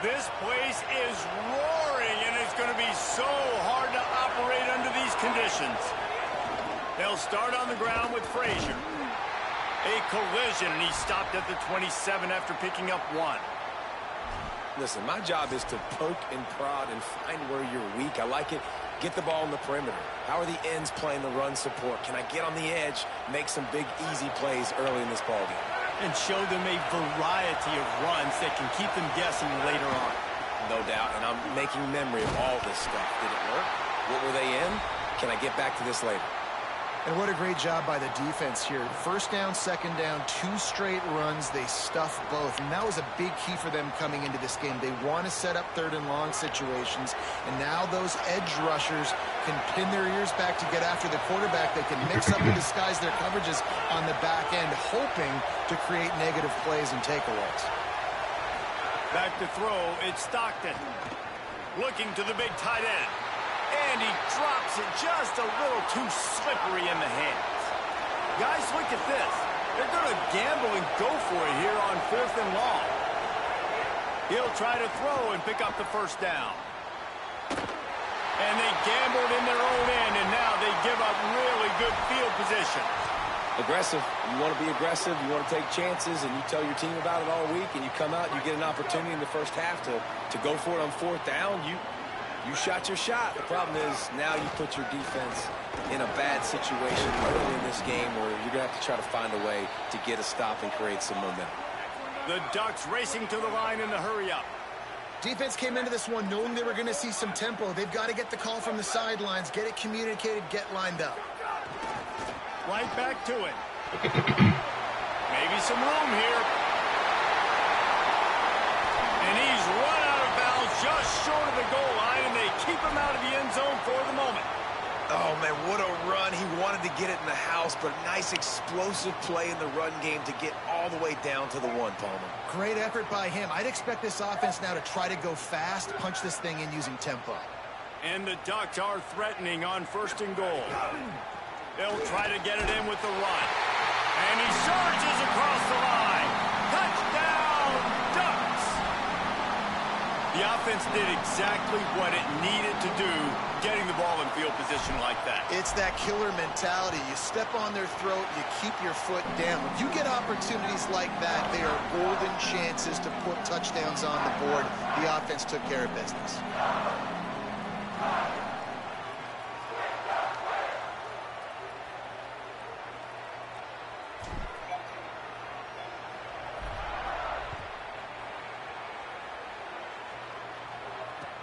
This place is roaring, and it's going to be so hard to operate under these conditions. They'll start on the ground with Frazier. A collision, and he stopped at the 27 after picking up 1. Listen, my job is to poke and prod and find where you're weak. I like it. Get the ball in the perimeter. How are the ends playing the run support? Can I get on the edge, make some big, easy plays early in this ballgame? And show them a variety of runs that can keep them guessing later on. No doubt, and I'm making memory of all this stuff. Did it work? What were they in? Can I get back to this later? And what a great job by the defense here. First down, second down, 2 straight runs. They stuffed both. And that was a big key for them coming into this game. They want to set up third and long situations. And now those edge rushers can pin their ears back to get after the quarterback. They can mix up and disguise their coverages on the back end, hoping to create negative plays and takeaways. Back to throw, it's Stockton. Looking to the big tight end. And he drops it just a little too slippery in the hands. Guys, look at this. They're going to gamble and go for it here on 4th and long. He'll try to throw and pick up the first down. And they gambled in their own end, and now they give up really good field position. Aggressive. You want to be aggressive. You want to take chances, and you tell your team about it all week, and you come out and you get an opportunity in the first half to go for it on 4th down. You shot your shot. The problem is now you put your defense in a bad situation early in this game where you're going to have to try to find a way to get a stop and create some momentum. The Ducks racing to the line in the hurry-up. Defense came into this one knowing they were going to see some tempo. They've got to get the call from the sidelines, get it communicated, get lined up. Right back to it. Maybe some room here. And he's run out of bounds just short of the goal line, and they keep him out of the end zone for the moment. Oh, man, what a run. He wanted to get it in the house, but a nice explosive play in the run game to get all the way down to the 1, Palmer. Great effort by him. I'd expect this offense now to try to go fast, punch this thing in using tempo. And the Ducks are threatening on 1st and goal. They'll try to get it in with the run. And he surges across the line. Touchdown, Ducks! The offense did exactly what it needed to do, getting the ball in field position like that. It's that killer mentality. You step on their throat, you keep your foot down. When you get opportunities like that, they are golden chances to put touchdowns on the board. The offense took care of business.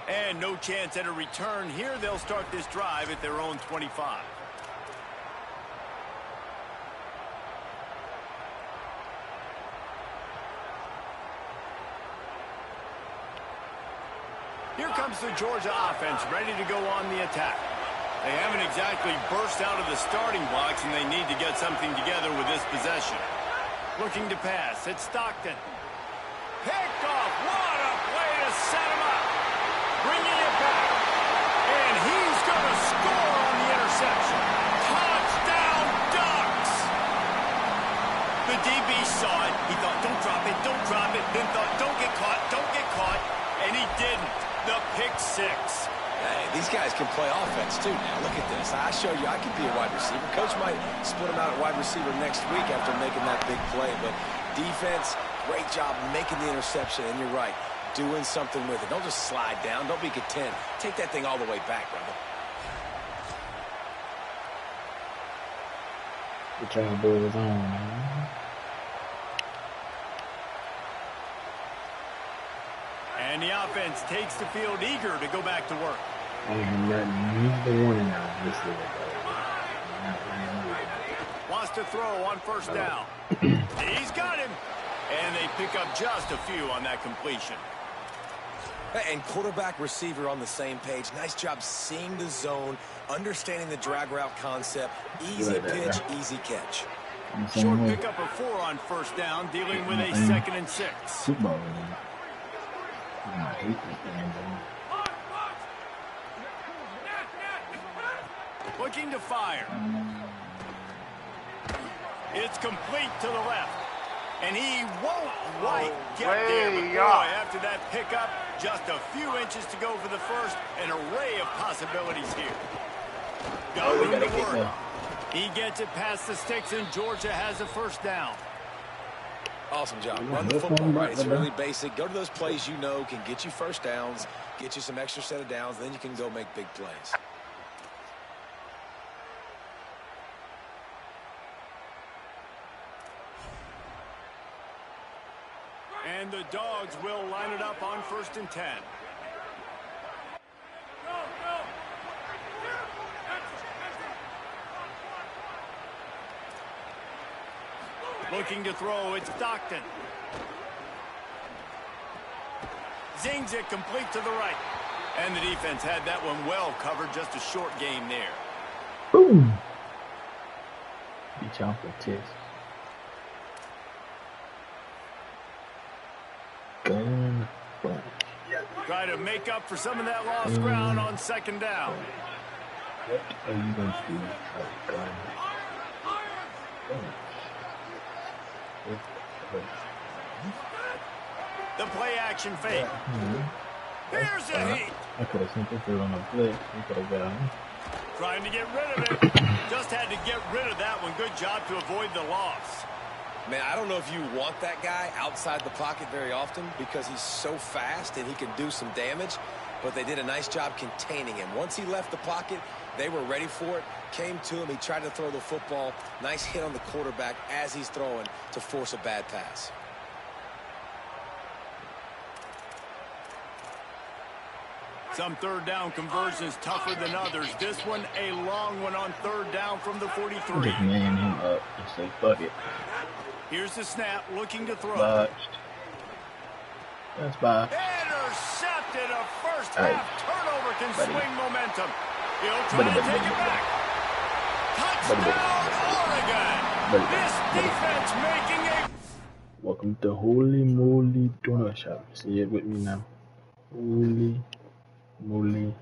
And no chance at a return here. They'll start this drive at their own 25. Here comes the Georgia offense, ready to go on the attack. They haven't exactly burst out of the starting blocks, and they need to get something together with this possession. Looking to pass, it's Stockton. Picked off. What a play to set him up. Bringing it back. And he's going to score on the interception. Touchdown, Ducks! The DB saw it. He thought, don't drop it, don't drop it. Then thought, don't get caught, don't get caught. And he didn't. The pick six. Hey, these guys can play offense, too, now. Look at this. I show you I could be a wide receiver. Coach might split him out at wide receiver next week after making that big play. But defense, great job making the interception. And you're right, doing something with it. Don't just slide down. Don't be content. Take that thing all the way back, brother. Good job, boys. On, man. And the offense takes the field eager to go back to work. Neither one of them this year, Wants to throw on 1st down. He's got him. And they pick up just a few on that completion. And quarterback receiver on the same page. Nice job seeing the zone, understanding the drag route concept. Easy pitch, easy catch. Short pickup of 4 on 1st down, dealing with a 2nd and 6. Football. Looking to fire. It's complete to the left. And he won't quite get there. But boy, after that pickup, just a few inches to go for the first. An array of possibilities here. Got room to work. He gets it past the sticks, and Georgia has a first down. Awesome job. Run the football right. It's really basic. Go to those plays you know can get you first downs, get you some extra set of downs, then you can go make big plays. And the Dogs will line it up on 1st and 10. Looking to throw, it's Stockton. Zings it complete to the right. And the defense had that one well covered, just a short gain there. Boom. Beat y'all for test. Gun bunch. Try to make up for some of that lost ground on 2nd down. What are you going to do? Gun bunch. The play action fake. Here's a heat. I could have simply threw on a blitz. We could have got him. Trying to get rid of it. Just had to get rid of that one. Good job to avoid the loss. Man, I don't know if you want that guy outside the pocket very often because he's so fast and he can do some damage, but they did a nice job containing him. Once he left the pocket, they were ready for it, came to him, he tried to throw the football. Nice hit on the quarterback as he's throwing to force a bad pass. Some 3rd down conversions tougher than others. This one, a long one on 3rd down from the 43. Just man him up and say, fuck it. Here's the snap, looking to throw. Botched. That's botched. Intercepted. A first half turnover can swing momentum. He'll try to take it back. Touchdown, Oregon. This defense making a... Welcome to Holy Moly Donut Shop. Say it with me now. Holy moly.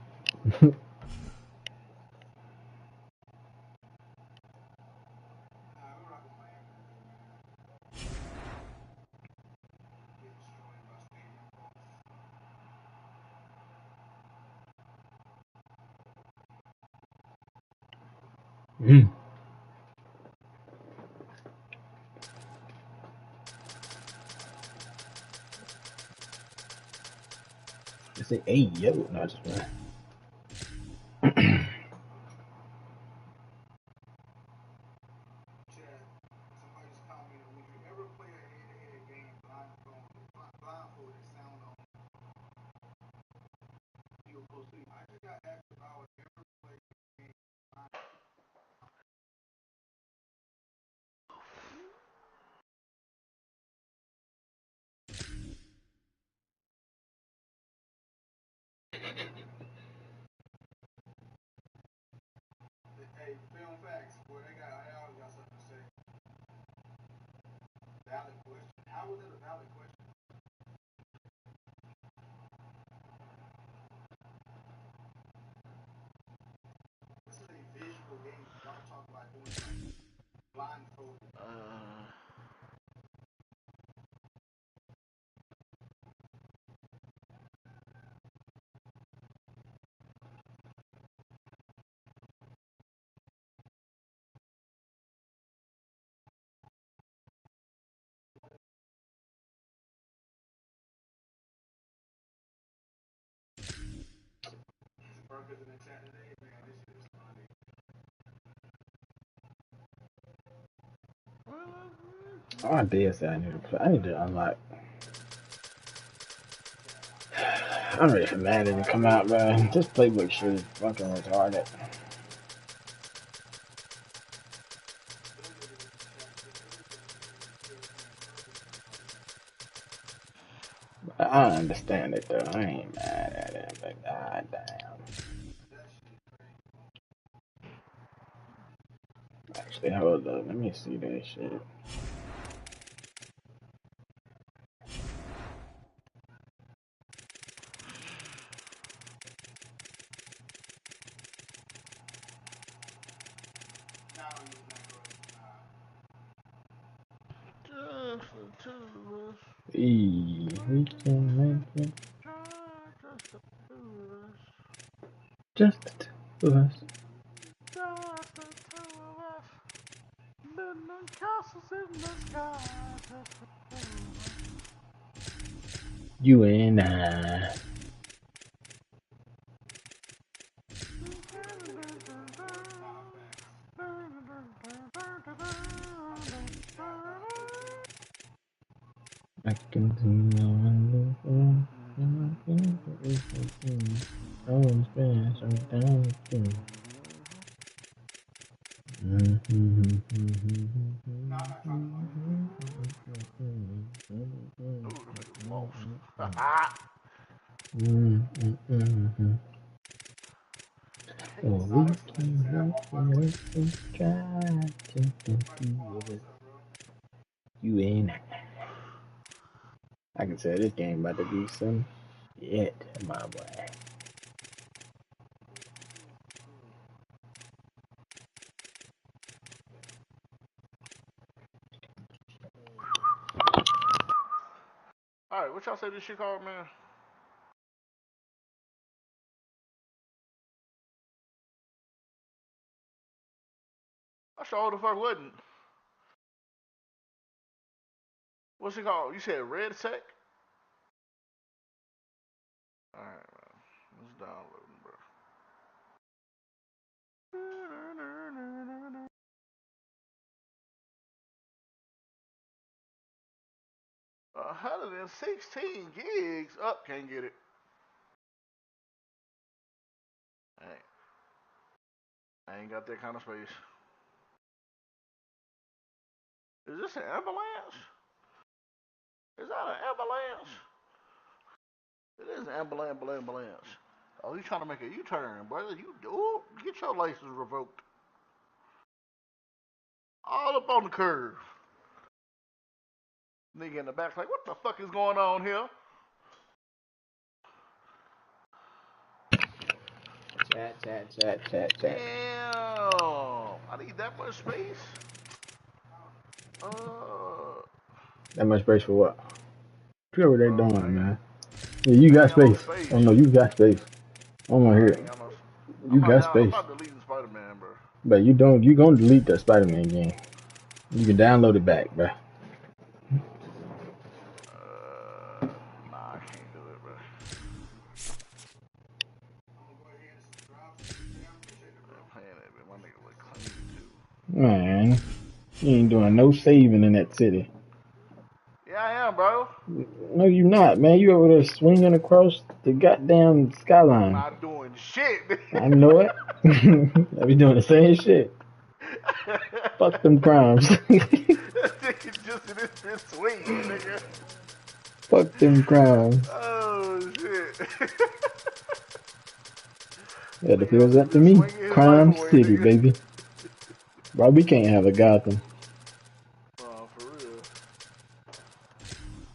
They say, hey, yo. No, just one. Hey, film facts, boy, they always got something to say. Valid question. How was it a valid question? This is a visual game. Y'all talk about doing something blindfolded. Burgers in the chat today, man. This shit is funny. I did say I need to play. I need to unlock. I'm ready for Madden to come out, bro. This playbook shit is fucking retarded. I understand it though. I ain't mad at it, but goddamn. Actually, hold up. Let me see that shit. We can make it. Just the two of us. You and I. I can see no one I was bad, so down too. Oh, we can work and try to do it. You ain't. I can say this game about to be some shit, my boy. Alright, what y'all say this shit called, man? I sure the fuck wouldn't. What's it called? You said Red Tech? Alright, man. Let's download it, bro. 116 gigs. Up, can't get it. I ain't got that kind of space. Is this an ambulance? Is that an ambulance? It is an ambulance. Oh, you trying to make a U-turn, brother? You do? Get your license revoked. All up on the curve. Nigga in the back like, what the fuck is going on here? Chat. Damn. I need that much space. That much space for what? Feel what they doing, man. Yeah, you got space. Oh no, you got space. I don't wanna hear it. You got space. I'm not deleting Spider-Man, bro. But you gonna delete that Spider-Man game. You can download it back, bro. Nah, I can't do it, bro. Man, you ain't doing no saving in that city. Yeah, I am, bro. No, you not, man. You over there swinging across the goddamn skyline. I'm not doing shit. I know it. I be doing the same shit. Fuck them crimes. Just swinging, nigga. Fuck them crimes. Oh, shit. Yeah, if it was up to me, Crime City, baby. Bro, we can't have a Gotham. Oh, for real.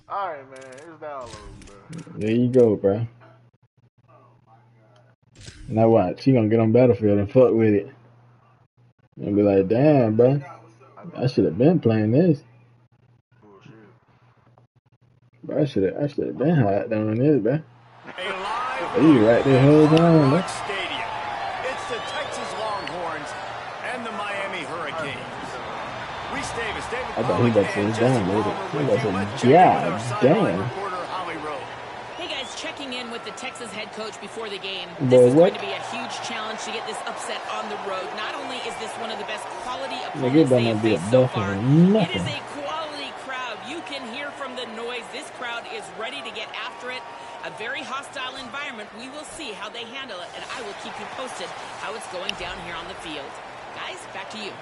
Alright, man. It's downloading, bro. There you go, bro. Now watch. She gonna get on Battlefield and fuck with it. And be like, damn, bro. I should have been playing this. Bullshit. Bro, I should have been hot down this, bro. You right there, hold on, bro. Stadium. It's the Texas Longhorns and the Miami Hurricanes. Reese Davis, David I thought he got to download it. He got to, yeah, damn. Hey guys, checking in with the Texas head coach before the game. Boy, this is what? going to be a huge challenge to get this upset on the road. Not only is this one of the best quality Nigga, opponents they've be a faced so buff far, and it is nothing. a quality crowd. You can hear from the noise. This crowd is ready to get after it. A very hostile environment. We will see how they handle it, and I will keep you posted how it's going down here on the field. Guys, back to you.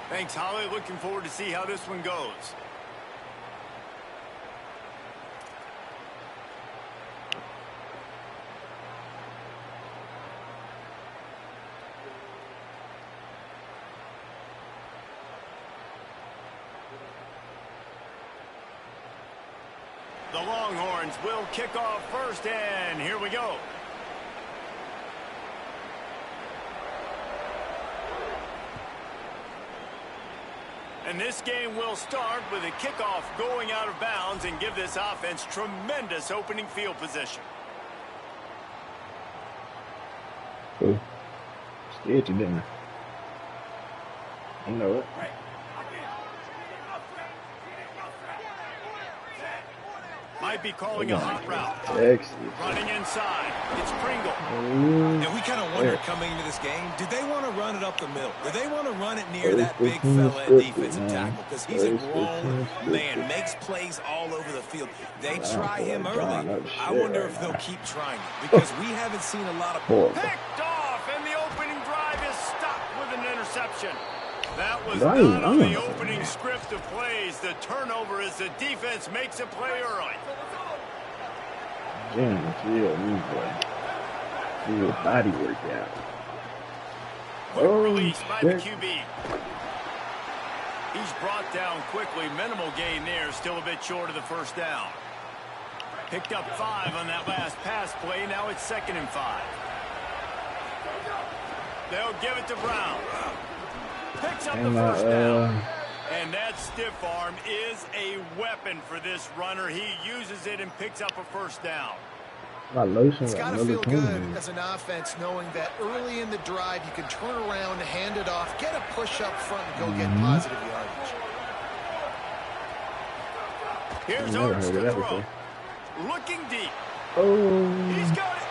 Thanks, Holly. Looking forward to see how this one goes. The Longhorns will kick off first, and here we go. And this game will start with a kickoff going out of bounds and give this offense tremendous opening field position. Cool. Scared you, didn't I? I know it. Might be calling a hot route. Excellent. Running inside. It's Pringle. And we kind of wondered coming into this game, did they want to run it up the middle? Do they want to run it near that big fella at defensive tackle? Because he's a grown man, makes plays all over the field. They try him early. I wonder if they'll keep trying it because we haven't seen a lot of... Picked off, and the opening drive is stopped with an interception. That was Right, not on the right. opening script of plays. The turnover as the defense makes a play early. Damn, chill, me, boy. Do your body workout. Quick Oh, release by the shit. QB. He's brought down quickly. Minimal gain there. Still a bit short of the first down. Picked up 5 on that last pass play. Now it's 2nd and 5. They'll give it to Brown. Picks up the first down. And that stiff arm is a weapon for this runner. He uses it and picks up a first down. My lotion It's got got to another feel tone good in it. as an offense knowing that early in the drive you can turn around, hand it off, get a push up front, and go get positive yardage. Here's Never Oates heard of to that throw. before. Looking deep. Oh, He's got it.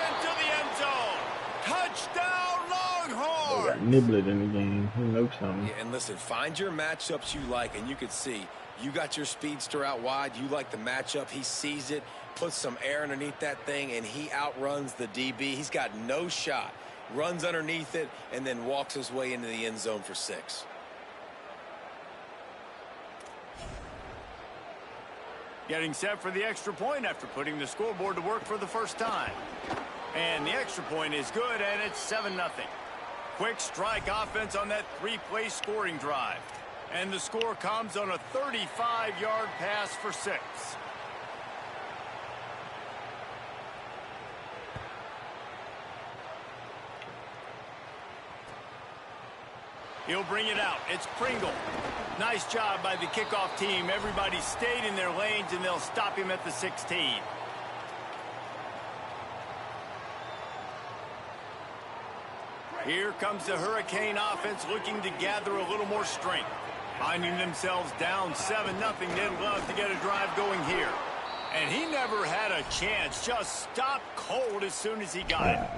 Into the end zone. Touchdown, they Longhorn. got Niblet in the game. Who knows something? Yeah, and listen, find your matchups you like, and you can see you got your speedster out wide. You like the matchup. He sees it, puts some air underneath that thing, and he outruns the DB. He's got no shot. Runs underneath it, and then walks his way into the end zone for 6. Getting set for the extra point after putting the scoreboard to work for the first time. And the extra point is good, and it's 7-0. Quick strike offense on that 3-play scoring drive. And the score comes on a 35-yard pass for 6. He'll bring it out. It's Pringle. Nice job by the kickoff team. Everybody stayed in their lanes, and they'll stop him at the 16. Here comes the Hurricane offense looking to gather a little more strength. Finding themselves down 7-0, they'd love to get a drive going here. And he never had a chance. Just stopped cold as soon as he got it.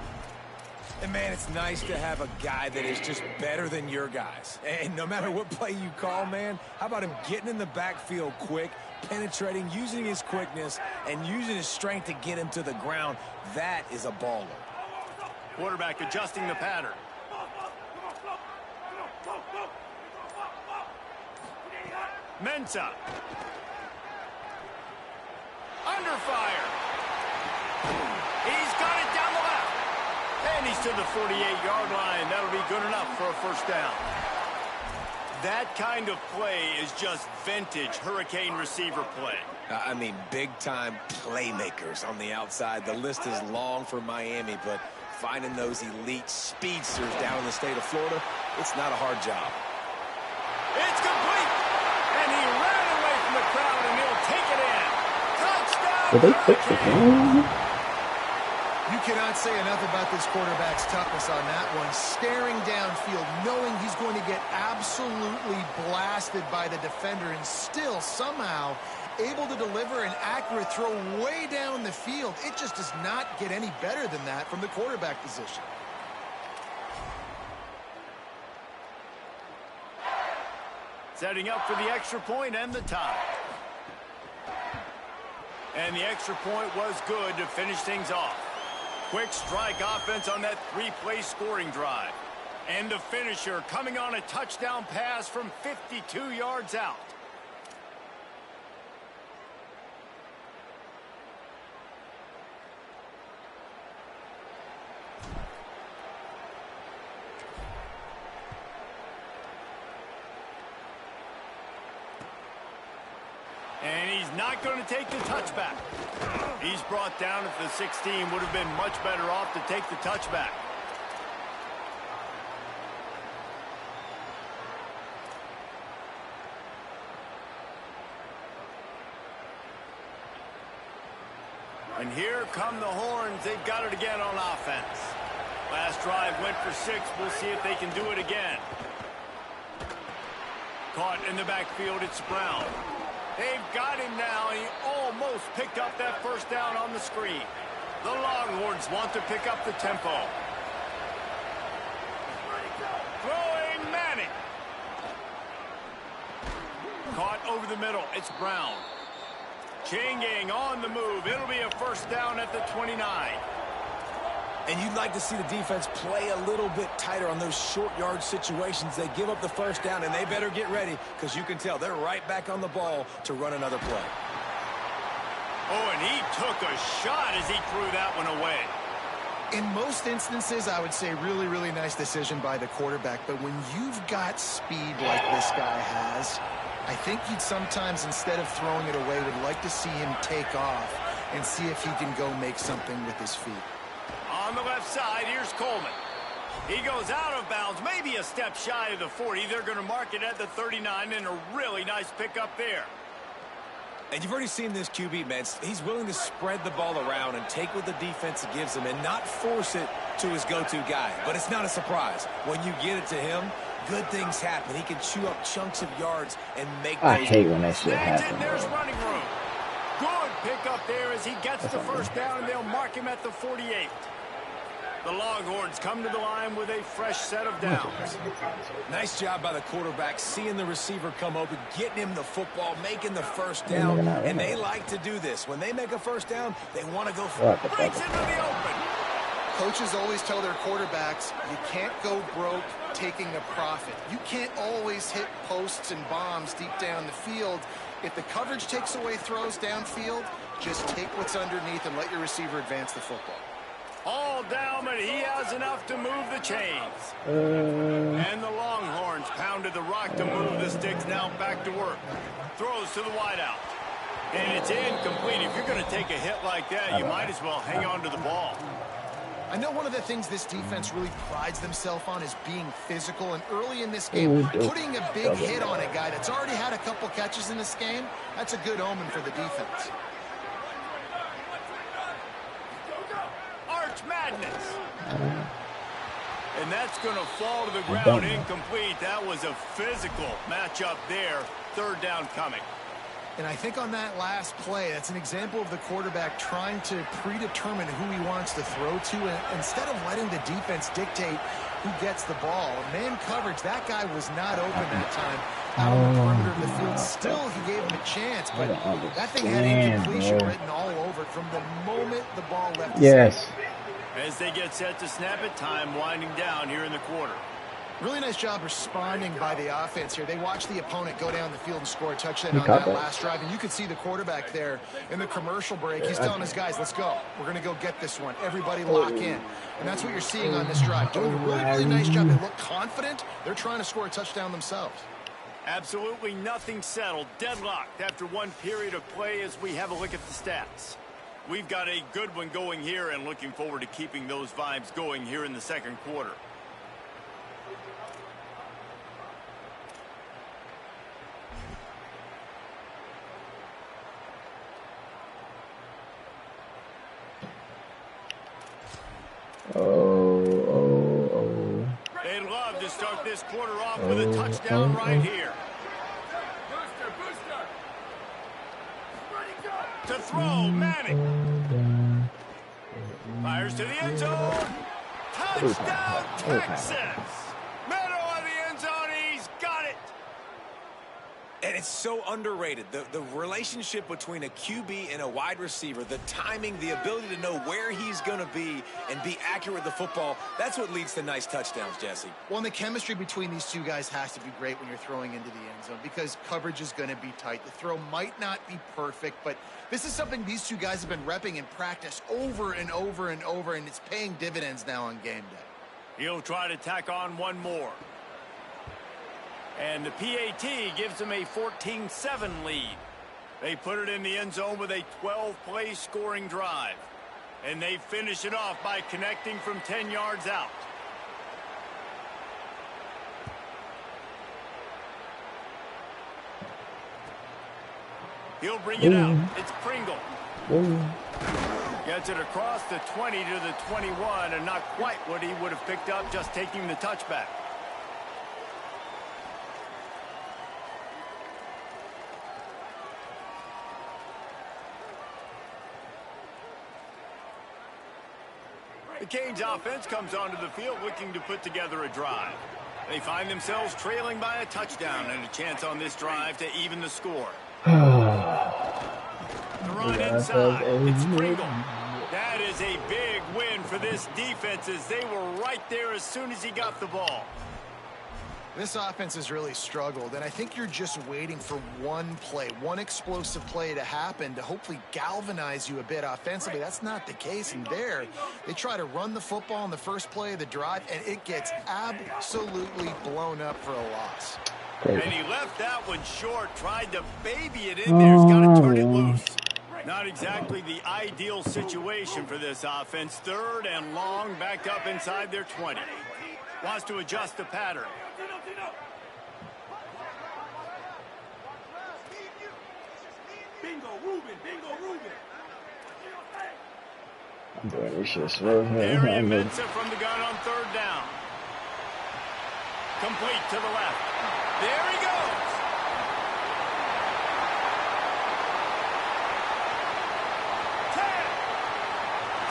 And, man, it's nice to have a guy that is just better than your guys. And no matter what play you call, man, how about him getting in the backfield quick, penetrating, using his quickness, and using his strength to get him to the ground? That is a baller. Quarterback adjusting the pattern. Mensah. Under fire. He's got it down the left. And he's to the 48-yard line. That'll be good enough for a first down. That kind of play is just vintage Hurricane receiver play. I mean, big-time playmakers on the outside. The list is long for Miami, but finding those elite speedsters down in the state of Florida, it's not a hard job. It's complete. And he ran away from the crowd, and he'll take it in. Touchdown, Did they fix the Hurricane. game? You cannot say enough about this quarterback's toughness on that one. Staring downfield, knowing he's going to get absolutely blasted by the defender, and still somehow able to deliver an accurate throw way down the field. It just does not get any better than that from the quarterback position. Setting up for the extra point and the tie. And the extra point was good to finish things off. Quick strike offense on that 3-play scoring drive. And the finisher coming on a touchdown pass from 52 yards out. And he's not going to take the touchback. He's brought down at the 16. Would have been much better off to take the touchback. And here come the horns. They've got it again on offense. Last drive went for 6. We'll see if they can do it again. Caught in the backfield, it's Brown. They've got him now, and he almost picked up that first down on the screen. The Longhorns want to pick up the tempo. Throwing Manning. Caught over the middle, it's Brown. Changing on the move. It'll be a first down at the 29. And you'd like to see the defense play a little bit tighter on those short yard situations. They give up the first down, and they better get ready because you can tell they're right back on the ball to run another play. Oh, and he took a shot as he threw that one away. In most instances, I would say really, really nice decision by the quarterback. But when you've got speed like this guy has, I think you'd sometimes, instead of throwing it away, would like to see him take off and see if he can go make something with his feet. On the left side, here's Coleman. He goes out of bounds, maybe a step shy of the 40. They're going to mark it at the 39, and a really nice pickup there. And you've already seen this QB, man. He's willing to spread the ball around and take what the defense gives him and not force it to his go-to guy. But it's not a surprise. When you get it to him, good things happen. He can chew up chunks of yards and make I those. hate when that shit Snags it, happens. there's Bro. running room. Good pickup there as he gets the first down, and they'll mark him at the 48. The Longhorns come to the line with a fresh set of downs. Nice job by the quarterback, seeing the receiver come open, getting him the football, making the first down. And they like to do this. When they make a first down, they want to go for it. Breaks into the open. Coaches always tell their quarterbacks, you can't go broke taking a profit. You can't always hit posts and bombs deep down the field. If the coverage takes away throws downfield, just take what's underneath and let your receiver advance the football. All down, but he has enough to move the chains. And the Longhorns pounded the rock to move the sticks. Now back to work. Throws to the wideout. And it's incomplete. If you're going to take a hit like that, you might as well hang on to the ball. I know one of the things this defense really prides themselves on is being physical. And early in this game, putting a big hit on a guy that's already had a couple catches in this game, that's a good omen for the defense. Madness. And that's going to fall to the ground incomplete. That was a physical matchup there. Third down coming. And I think on that last play, that's an example of the quarterback trying to predetermine who he wants to throw to, and instead of letting the defense dictate who gets the ball. Man coverage, that guy was not open that time out on the perimeter of the field. Still, he gave him a chance, but that thing had incompletion written all over it from the moment the ball left. Yes. As they get set to snap it, time winding down here in the quarter. Really nice job responding by the offense here. They watched the opponent go down the field and score a touchdown on that last drive. And you could see the quarterback there in the commercial break. He's telling his guys, let's go. We're going to go get this one. Everybody lock in. And that's what you're seeing on this drive. Doing a really, really nice job. They look confident. They're trying to score a touchdown themselves. Absolutely nothing settled. Deadlocked after one period of play as we have a look at the stats. We've got a good one going here and looking forward to keeping those vibes going here in the second quarter. They'd love to start this quarter off with a touchdown right here. To throw, Manning. Fires to the end zone. Touchdown, Texas. Middle of the end zone, he's got it. And it's so underrated. The relationship between a QB and a wide receiver, the timing, the ability to know where he's going to be and be accurate with the football, that's what leads to nice touchdowns, Jesse. Well, and the chemistry between these two guys has to be great when you're throwing into the end zone because coverage is going to be tight. The throw might not be perfect, but this is something these two guys have been repping in practice over and over and over, and it's paying dividends now on game day. He'll try to tack on one more. And the PAT gives them a 14-7 lead. They put it in the end zone with a 12-play scoring drive. And they finish it off by connecting from 10 yards out. He'll bring it out. It's Pringle. Gets it across the 20 to the 21, and not quite what he would have picked up just taking the touchback. The Canes offense comes onto the field looking to put together a drive. They find themselves trailing by a touchdown and a chance on this drive to even the score. The run inside. It's Pringle. That is a big win for this defense as they were right there as soon as he got the ball. This offense has really struggled, and I think you're just waiting for one play, one explosive play to happen to hopefully galvanize you a bit offensively. That's not the case, and there, they try to run the football in the first play of the drive, and it gets absolutely blown up for a loss. And he left that one short, tried to baby it in there. He's got to turn it loose. Not exactly the ideal situation for this offense. 3rd and long, backed up inside their 20. Wants to adjust the pattern. I'm doing this shit slow. Arian Mensa from the gun on 3rd down. Complete to the left. There he goes.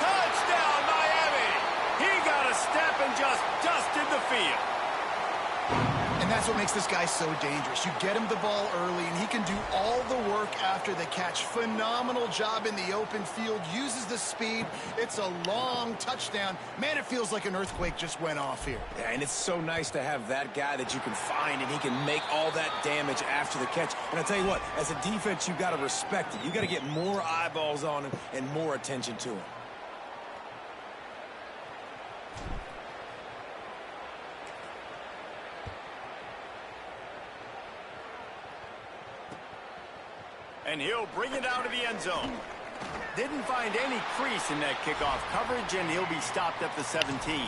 Touchdown, Miami. He got a step and just dusted the field. And that's what makes this guy so dangerous. You get him the ball early, and he can do all the work after the catch. Phenomenal job in the open field. Uses the speed. It's a long touchdown. Man, it feels like an earthquake just went off here. Yeah, and it's so nice to have that guy that you can find, and he can make all that damage after the catch. And I tell you what, as a defense, you've got to respect it. You've got to get more eyeballs on him and more attention to him. And he'll bring it out of the end zone. Didn't find any crease in that kickoff coverage, and he'll be stopped at the 17.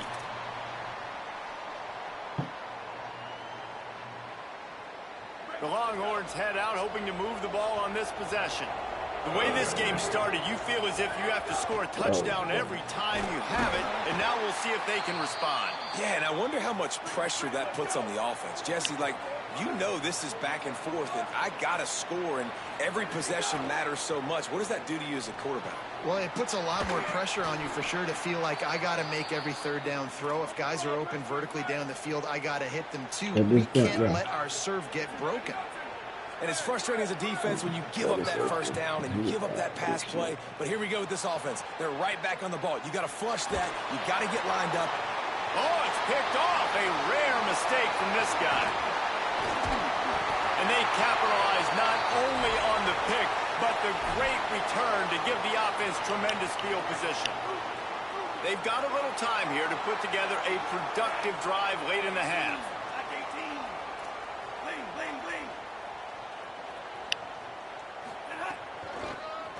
The Longhorns head out, hoping to move the ball on this possession. The way this game started, you feel as if you have to score a touchdown every time you have it, and now we'll see if they can respond. Yeah, and I wonder how much pressure that puts on the offense. Jesse, like, you know this is back and forth, and I got to score, and every possession matters so much. What does that do to you as a quarterback? Well, it puts a lot more pressure on you for sure to feel like I got to make every 3rd down throw. If guys are open vertically down the field, I got to hit them too. We can't let our serve get broken. And it's frustrating as a defense when you give up that 1st down and you give up that pass play. But here we go with this offense. They're right back on the ball. You got to flush that. You got to get lined up. Oh, it's picked off. A rare mistake from this guy. And they capitalize not only on the pick, but the great return to give the offense tremendous field position. They've got a little time here to put together a productive drive late in the half.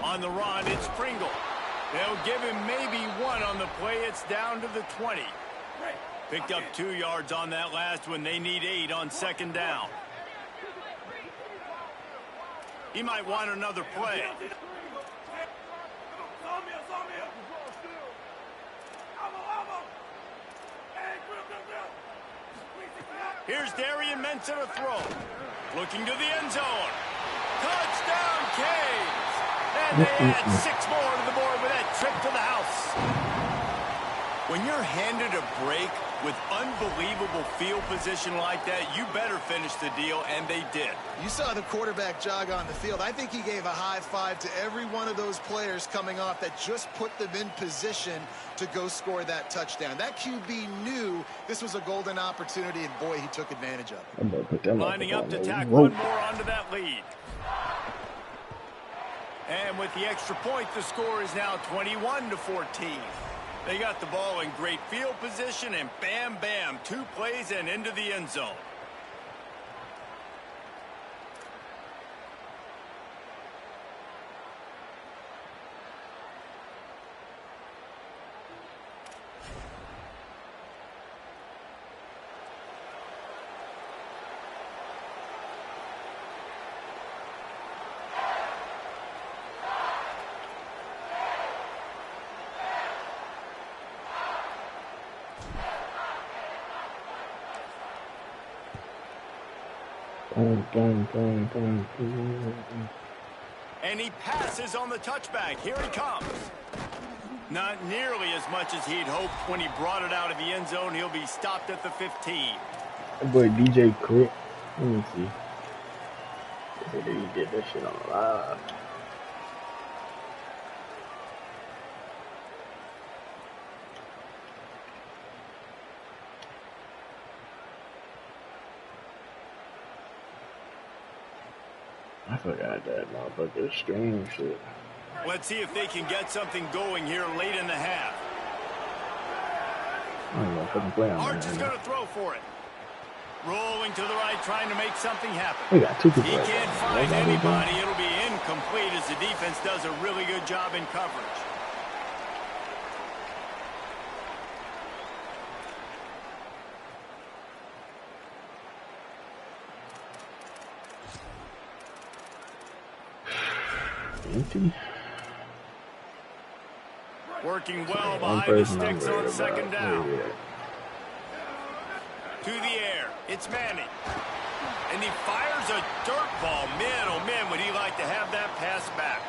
On the run, it's Pringle. They'll give him maybe 1 on the play. It's down to the 20. Picked up 2 yards on that last one. They need 8 on 2nd down. He might want another play. Here's Darian Mensa to throw. Looking to the end zone. Touchdown, Canes! And they add 6 more to the board with that trip to the house. When you're handed a break with unbelievable field position like that, you better finish the deal, and they did. You saw the quarterback jog on the field. I think he gave a high five to every one of those players coming off that just put them in position to go score that touchdown. That QB knew this was a golden opportunity, and boy, he took advantage of it. Lining up to tack 1 more onto that lead. And with the extra point, the score is now 21-14. They got the ball in great field position, and bam, bam, 2 plays and into the end zone. And he passes on the touchback. Here he comes. Not nearly as much as he'd hoped when he brought it out of the end zone. He'll be stopped at the 15. That boy DJ Quick. Let me see. He did that shit on live. I forgot that motherfucker stream shit. Let's see if they can get something going here late in the half. I don't know if I can play on Arch that. is going to throw for it. Rolling to the right, trying to make something happen. We got two people. He can't find anybody. It'll be incomplete as the defense does a really good job in coverage. Empty. Working well behind the sticks on second down. To the air. It's Manning. And he fires a dirt ball. Man, oh man, would he like to have that pass back.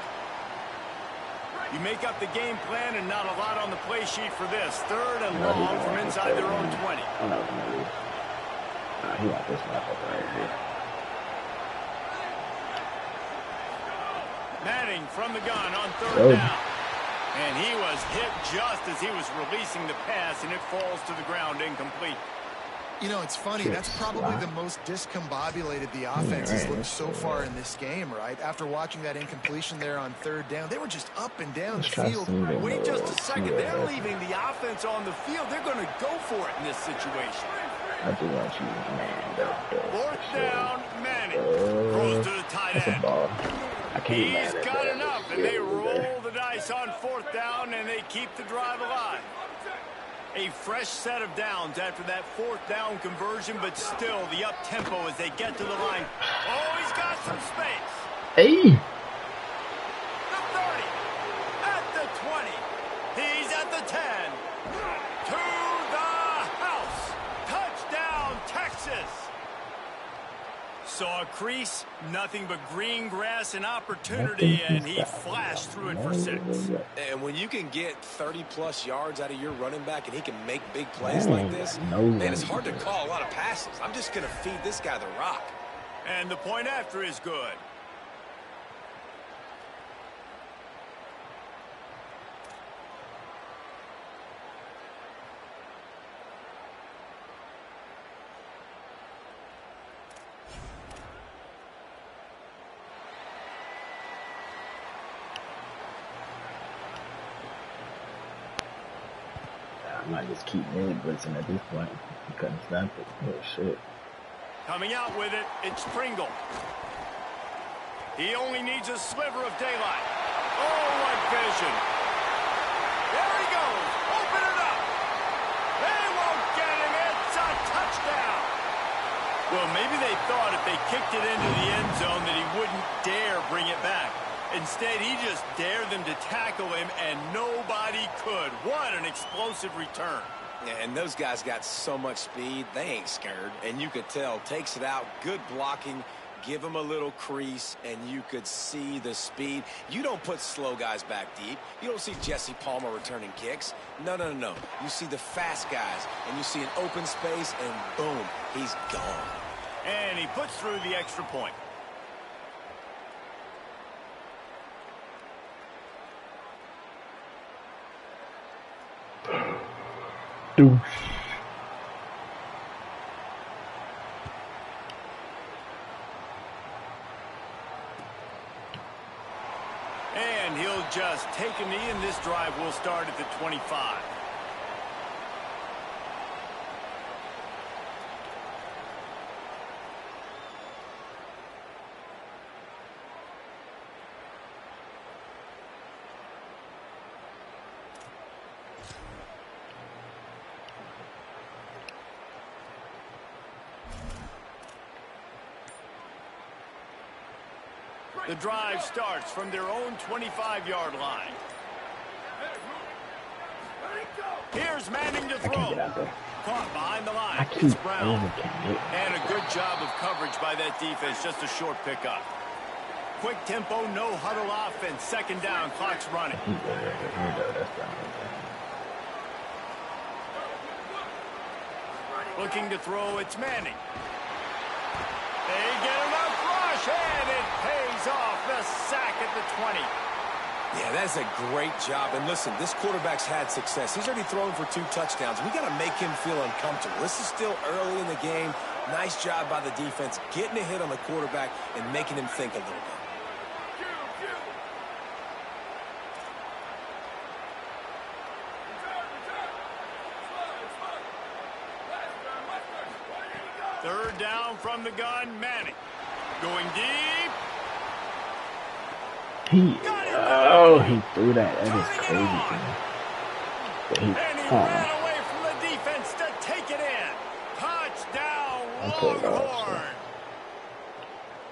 You make up the game plan and not a lot on the play sheet for this. Third and long from inside their own 20. He got this motherfucker right here. Manning from the gun on third down. And he was hit just as he was releasing the pass, and it falls to the ground incomplete. You know, it's funny. That's probably the most discombobulated the offense has looked so far in this game, right? After watching that incompletion there on third down, they were just up and down the field. Wait just a second. They're leaving the offense on the field. They're going to go for it in this situation. I do want you, man. Fourth down, Manning. Throws to the tight end. He's got enough, and they roll the dice on fourth down, and they keep the drive alive. A fresh set of downs after that fourth down conversion, but still the up-tempo as they get to the line. Oh, he's got some space. Hey! The 30, at the 20, he's at the 10. To the house. Touchdown, Texas. Saw a crease, nothing but green grass and opportunity, and he flashed through it for 6. And when you can get 30-plus yards out of your running back and he can make big plays like this, man, it's hard to call a lot of passes. I'm just going to feed this guy the rock. And the point after is good. I might just keep mid blitzing at this point. He couldn't snap it. Oh, shit. Coming out with it, it's Pringle. He only needs a sliver of daylight. Oh, what vision. There he goes. Open it up. They won't get him. It's a touchdown. Well, maybe they thought if they kicked it into the end zone that he wouldn't dare bring it back. Instead, he just dared them to tackle him, and nobody could. What an explosive return. Yeah, and those guys got so much speed, they ain't scared. And you could tell, takes it out, good blocking, give him a little crease, and you could see the speed. You don't put slow guys back deep. You don't see Jesse Palmer returning kicks. No. You see the fast guys, and you see an open space, and boom, he's gone. And he puts through the extra point. Douche. And he'll just take a knee, and this drive will start at the 25. The drive starts from their own 25-yard line. Here's Manning to throw. caught behind the line. I It's keep Brown. overcommitting. And a good job of coverage by that defense. Just a short pickup. Quick tempo, no huddle offense. Second down, clock's running. Looking to throw, it's Manning. They get enough rush, and it pays off. The sack at the 20. Yeah, that's a great job. And listen, this quarterback's had success. He's already thrown for 2 touchdowns. We got to make him feel uncomfortable. This is still early in the game. Nice job by the defense, getting a hit on the quarterback and making him think a little bit. Third down from the gun, Manning. Going deep. He threw that. That is crazy. But And he ran away from the defense to take it in. Touchdown, Longhorn.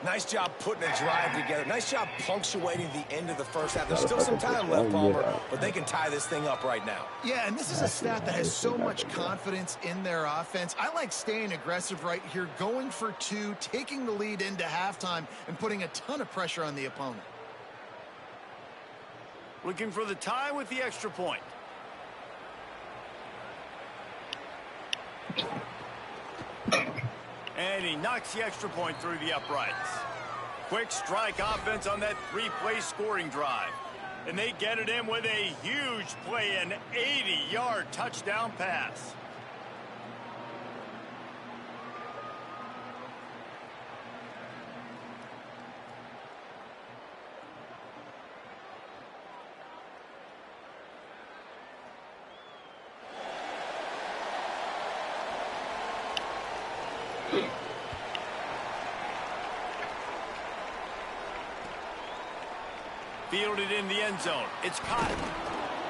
Nice job putting a drive together. Nice job punctuating the end of the first half. There's still some time left, Palmer, but they can tie this thing up right now. Yeah, and this is a staff that has so much confidence in their offense. I like staying aggressive right here, going for 2, taking the lead into halftime, and putting a ton of pressure on the opponent. Looking for the tie with the extra point. And he knocks the extra point through the uprights. Quick strike offense on that 3-play scoring drive. And they get it in with a huge play, an 80-yard touchdown pass. Fielded in the end zone. It's Cotton.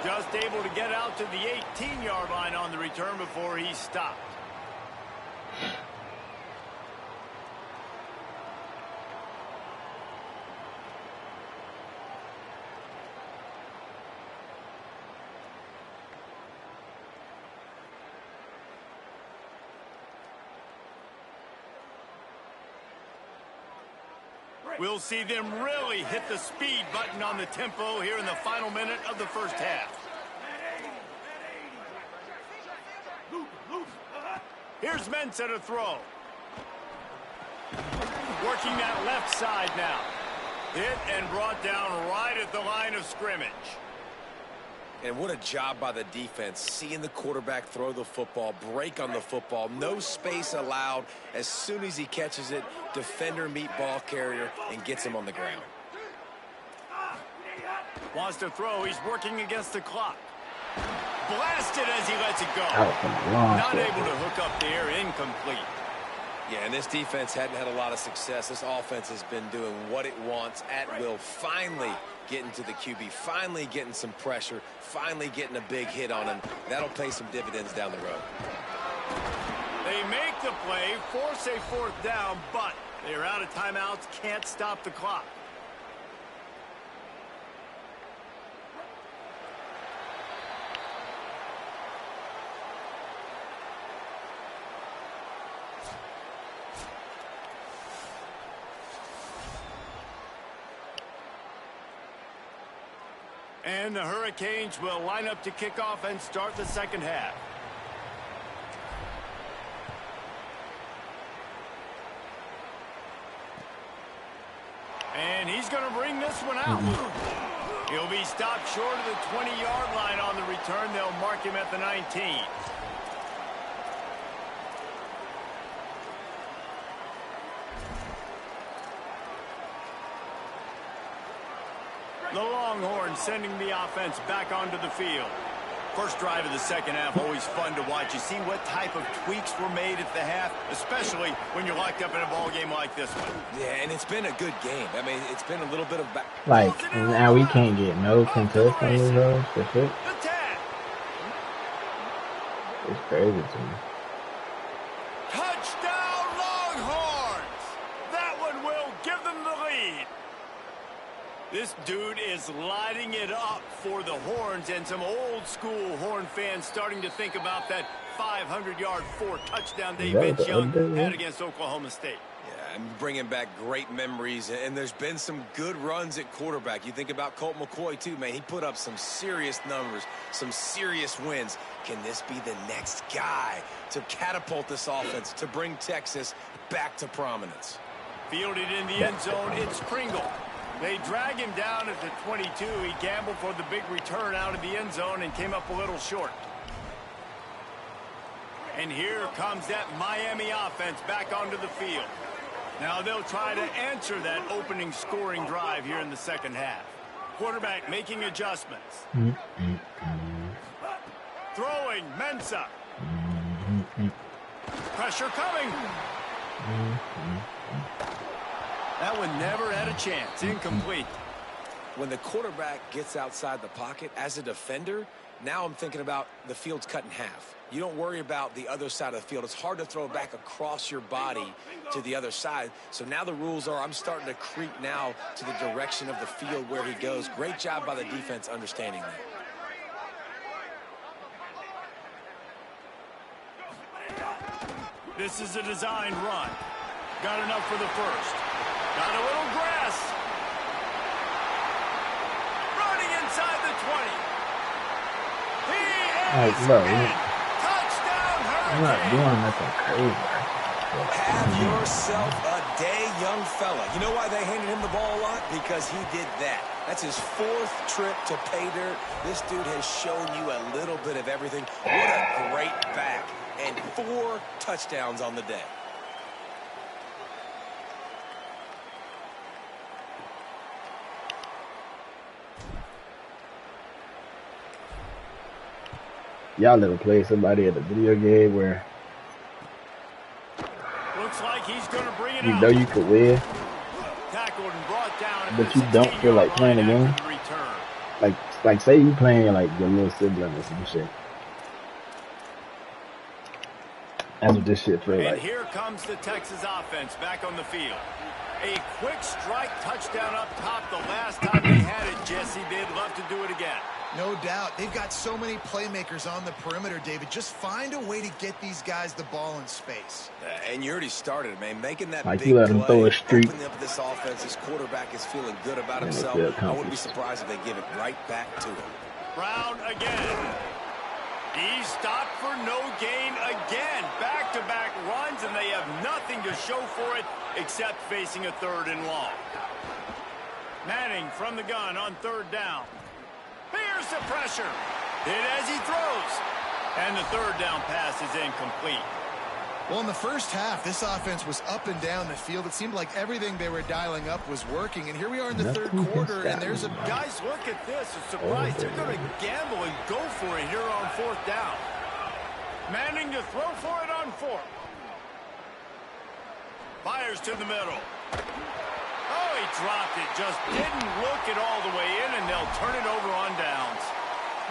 Just able to get out to the 18-yard line on the return before he's stopped. We'll see them really hit the speed button on the tempo here in the final minute of the first half. Here's Mensah to throw. Working that left side now. Hit and brought down right at the line of scrimmage. And what a job by the defense, seeing the quarterback throw the football, break on the football, no space allowed. As soon as he catches it, defender meet ball carrier and gets him on the ground. Wants to throw, he's working against the clock. Blasted as he lets it go. Not able to hook up there, incomplete. Yeah, and this defense hadn't had a lot of success. This offense has been doing what it wants at will. Finally getting to the QB, finally getting some pressure, finally getting a big hit on him. That'll pay some dividends down the road. They make the play, force a fourth down, but they're out of timeouts, can't stop the clock. And the Hurricanes will line up to kick off and start the second half. And he's going to bring this one out. He'll be stopped short of the 20-yard line on the return. They'll mark him at the 19. The Longhorns sending the offense back onto the field. First drive of the second half, always fun to watch. You see what type of tweaks were made at the half, especially when you're locked up in a ball game like this one. Yeah, and it's been a good game. I mean, it's been a little bit of back. Like, now we can't get no contest on these roads. That's it. It's crazy to me. Touchdown, Longhorns! That one will give them the lead. This dude is lighting it up for the Horns, and some old-school Horn fans starting to think about that 500-yard, 4-touchdown day Vince Young had against Oklahoma State. Yeah, I'm bringing back great memories, and there's been some good runs at quarterback. You think about Colt McCoy, too, man. He put up some serious numbers, some serious wins. Can this be the next guy to catapult this offense, to bring Texas back to prominence? Fielded in the end zone, it's Pringle. They drag him down at the 22. He gambled for the big return out of the end zone and came up a little short. And here comes that Miami offense back onto the field. Now they'll try to answer that opening scoring drive here in the second half. Quarterback making adjustments. Throwing, Mensah. Pressure coming. That one never had a chance. Incomplete. When the quarterback gets outside the pocket as a defender, now I'm thinking about the field's cut in half. You don't worry about the other side of the field. It's hard to throw back across your body to the other side. So now the rules are I'm starting to creep now to the direction of the field where he goes. Great job by the defense understanding that. This is a designed run. Got enough for the first. Got a little grass. Running inside the 20. He is in. Touchdown, Hurricane. I'm not doing nothing crazy. Have yourself a day, young fella. You know why they handed him the ball a lot? Because he did that. That's his 4th trip to pay dirt. This dude has shown you a little bit of everything. What a great back. And 4 touchdowns on the day. Y'all ever played somebody at the video game where looks like he's going to bring it you out. know you could win, Tackled and brought down at but the you don't feel like 16-yard playing the line game? after the return. Like say you playing like your little sibling or some shit. That's what this shit feel And like. here comes the Texas offense back on the field. A quick strike touchdown up top the last time they had it, Jesse. They'd love to do it again. No doubt. They've got so many playmakers on the perimeter, David. Just find a way to get these guys the ball in space. And you already started, man. Making that Like big you let him play, throw a streak. opening up this offense. This quarterback is feeling good about And they himself. feel I wouldn't be accomplished. surprised if they give it right back to him. Brown again. He's stopped for no gain again. Back-to-back runs, and they have nothing to show for it except facing a 3rd and long. Manning from the gun on 3rd down. Here's the pressure. Hit as he throws. And the 3rd down pass is incomplete. Well, in the first half, this offense was up and down the field. It seemed like everything they were dialing up was working. And here we are in the third quarter, and there's a... Guys, look at this. A surprise. They're going to gamble and go for it here on 4th down. Manning to throw for it on 4th. Fires to the middle. Oh, he dropped it. Just didn't look it all the way in, and they'll turn it over on downs.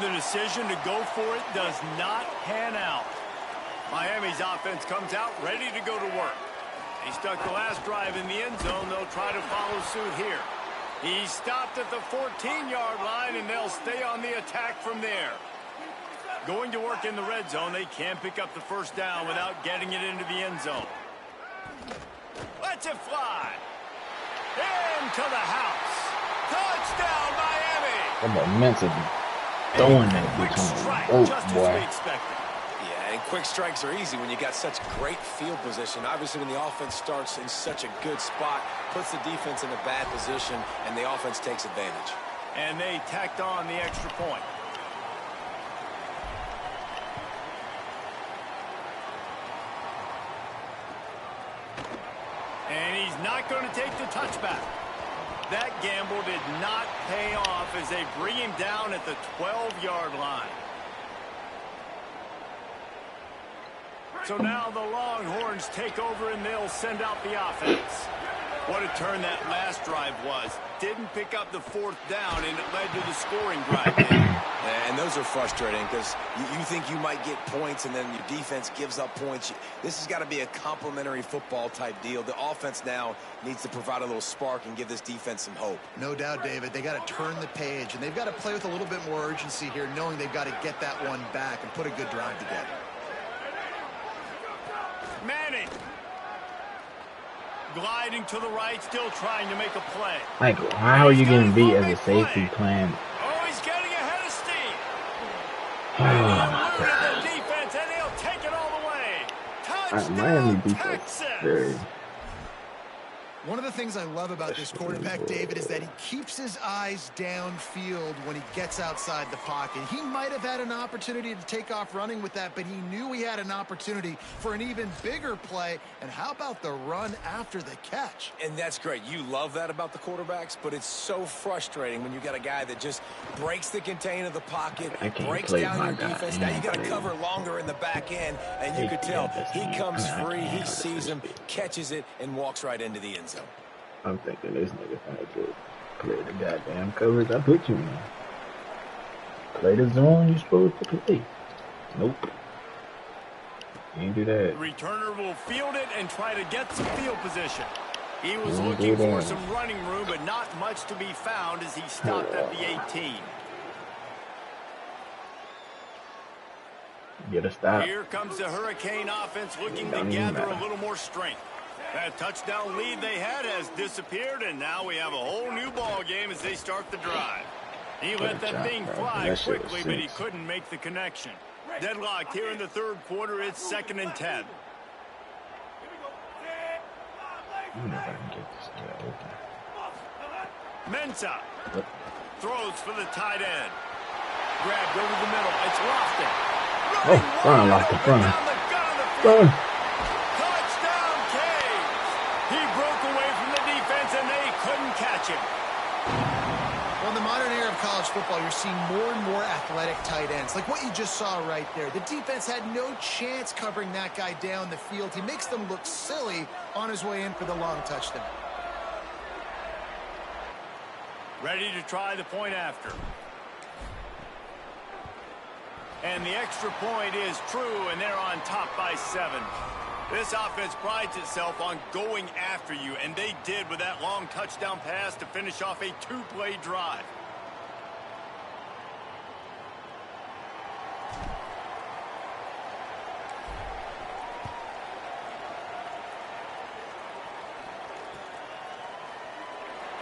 The decision to go for it does not pan out. Miami's offense comes out ready to go to work. He stuck the last drive in the end zone. They'll try to follow suit here. He stopped at the 14-yard line, and they'll stay on the attack from there. Going to work in the red zone. They can't pick up the first down without getting it into the end zone. Let's it fly. Into the house. Touchdown, Miami. That momentum throwing that Quick bitch strike, on the just boat, as we boy. expected. Yeah, and quick strikes are easy when you got such great field position. Obviously, when the offense starts in such a good spot, puts the defense in a bad position, and the offense takes advantage. And they tacked on the extra point. And he's not going to take the touchback. That gamble did not pay off as they bring him down at the 12-yard line. So now the Longhorns take over, and they'll send out the offense. What a turn that last drive was. Didn't pick up the fourth down, and it led to the scoring drive. And those are frustrating because you think you might get points, and then your defense gives up points. This has got to be a complementary football type deal. The offense now needs to provide a little spark and give this defense some hope. No doubt, David. They got to turn the page, and they've got to play with a little bit more urgency here, knowing they've got to get that one back and put a good drive together. Manning. Gliding to the right, still trying to make a play. Like, how are you getting beat as a safety playing? Oh, he's getting ahead of steam. Oh, my God. The defense, and he'll take it all the way. Touchdown, Miami defense. Texas. Very. One of the things I love about this quarterback, David, is that he keeps his eyes downfield when he gets outside the pocket. He might have had an opportunity to take off running with that, but he knew he had an opportunity for an even bigger play. And how about the run after the catch? And that's great. You love that about the quarterbacks, but it's so frustrating when you got a guy that just breaks the container of the pocket, breaks down your defense. Now you got to cover longer in the back end, and you could tell he comes free, he sees him, catches it, and walks right into the end zone. I'm thinking this nigga finna just play the goddamn coverage I put you in. Play the zone you're supposed to play. Nope. You ain't do that. The returner will field it and try to get some field position. He was looking for some running room, but not much to be found as he stopped at the 18. Get a stop. Here comes the Hurricane offense looking to gather a little more strength. That touchdown lead they had has disappeared, and now we have a whole new ball game as they start the drive. He let that thing fly quickly, but he couldn't make the connection. Deadlocked here in the third quarter. It's 2nd and 10. Mensah throws for the tight end. Grabbed over the middle. It's Lofton. Oh, run, Lofton, run. Run. Touchdown, Caves. He broke away from the defense, and they couldn't catch him. Well, in the modern era of college football, you're seeing more and more athletic tight ends, like what you just saw right there. The defense had no chance covering that guy down the field. He makes them look silly on his way in for the long touchdown. Ready to try the point after. And the extra point is true, and they're on top by 7. This offense prides itself on going after you, and they did with that long touchdown pass to finish off a 2-play drive.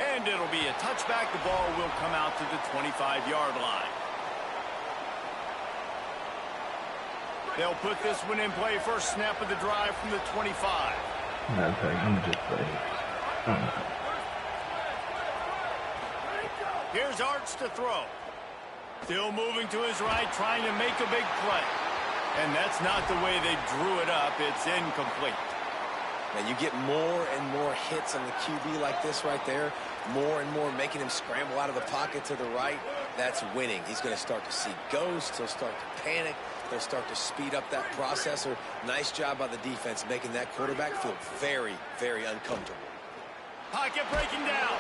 And it'll be a touchback. The ball will come out to the 25-yard line. They'll put this one in play. First snap of the drive from the 25. Okay, I'm just play. Here's Arts to throw. Still moving to his right, trying to make a big play. And that's not the way they drew it up. It's incomplete. Now you get more and more hits on the QB like this right there. More and more making him scramble out of the pocket to the right. That's winning. He's going to start to see ghosts. He'll start to panic. They'll start to speed up that processor. Nice job by the defense making that quarterback feel very, very uncomfortable. Pocket breaking down.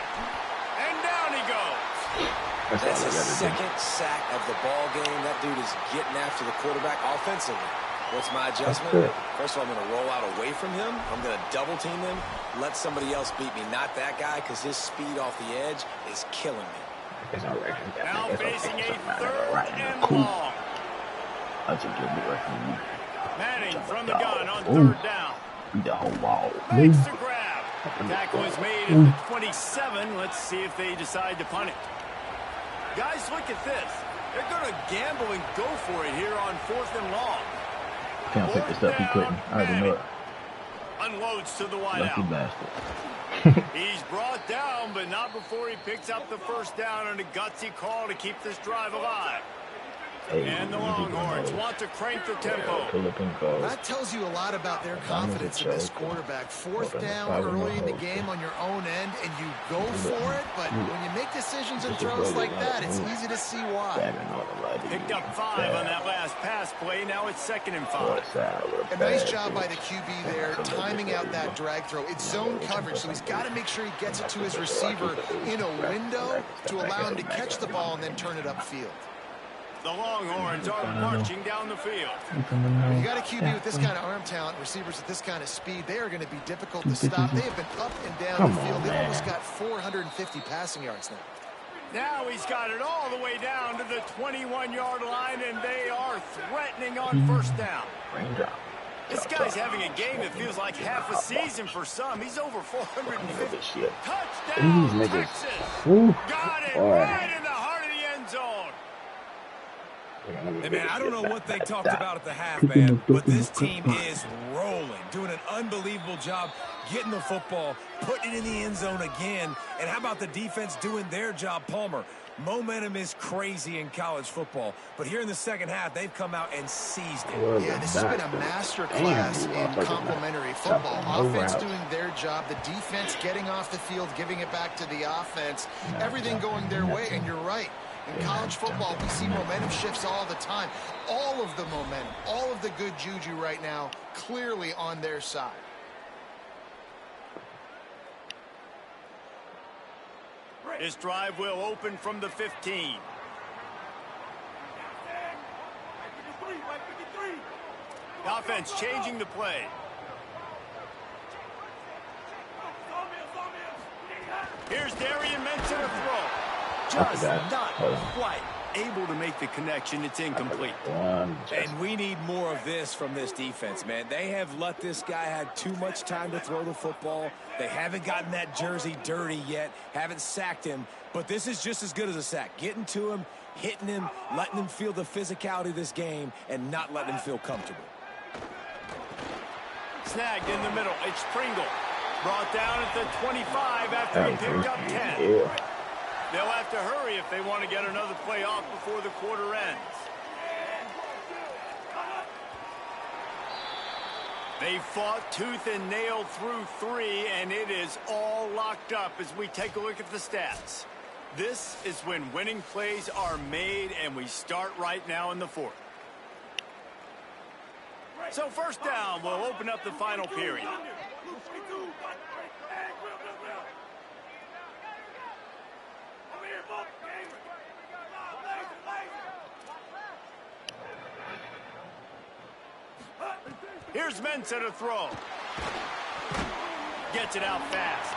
And down he goes. That's his second sack of the ball game. That dude is getting after the quarterback offensively. What's my adjustment? First of all, I'm going to roll out away from him. I'm going to double team him. Let somebody else beat me. Not that guy, because his speed off the edge is killing me. Now facing a 3rd and long. Manning from the gun on 3rd down. The whole ball. Makes the grab. Tackle is made at the 27. Let's see if they decide to punt it. Guys, look at this. They're going to gamble and go for it here on 4th and long. Can't pick this up, he couldn't. I already know it. Unloads to the Lucky wideout. bastard. He's brought down, but not before he picks up the first down and a gutsy call to keep this drive alive. Hey, And the you Longhorns know, want to crank the yeah, tempo. pull up and go. That tells you a lot about their If I'm confidence in this quarterback. Fourth down early in the game on your own end, and you go for it, but when you make decisions and throws like that, it's easy to see why. Picked up 5 on that last pass play. Now it's 2nd and 5. A nice job by the QB there, timing out that drag throw. It's zone coverage, so he's got to make sure he gets it to his receiver in a window to allow him to catch the ball and then turn it upfield. The Longhorns are marching down the field. When you got a QB with this kind of arm talent, receivers with this kind of speed, they are going to be difficult to stop. They have been up and down the field. They've almost got 450 passing yards now. Now he's got it all the way down to the 21-yard line, and they are threatening on first down. This guy's having a game that feels like half a season for some. He's over 450. Touchdown, Texas! Got it right in the heart of the end zone. Hey, man, I don't know what they talked about at the half, man, but this team is rolling, doing an unbelievable job getting the football, putting it in the end zone again. And how about the defense doing their job, Palmer? Momentum is crazy in college football, but here in the second half, they've come out and seized it. Yeah, this has been a master class in complementary football. Offense doing their job, the defense getting off the field, giving it back to the offense, everything going their way, and you're right. In college football, we see momentum shifts all the time. All of the momentum, all of the good juju right now, clearly on their side. This drive will open from the 15. The offense changing the play. Here's Darian Mensa to throw. Just not quite able to make the connection. It's incomplete. And we need more of this from this defense, man. They have let this guy have too much time to throw the football. They haven't gotten that jersey dirty yet, haven't sacked him, but this is just as good as a sack. Getting to him, hitting him, letting him feel the physicality of this game, and not letting him feel comfortable. Snagged in the middle. It's Pringle. Brought down at the 25 after he picked up 10. They'll have to hurry if they want to get another play off before the quarter ends. They fought tooth and nail through 3, and it is all locked up as we take a look at the stats. This is when winning plays are made, and we start right now in the 4th. So first down will open up the final period. Here's Mensa to throw. Gets it out fast.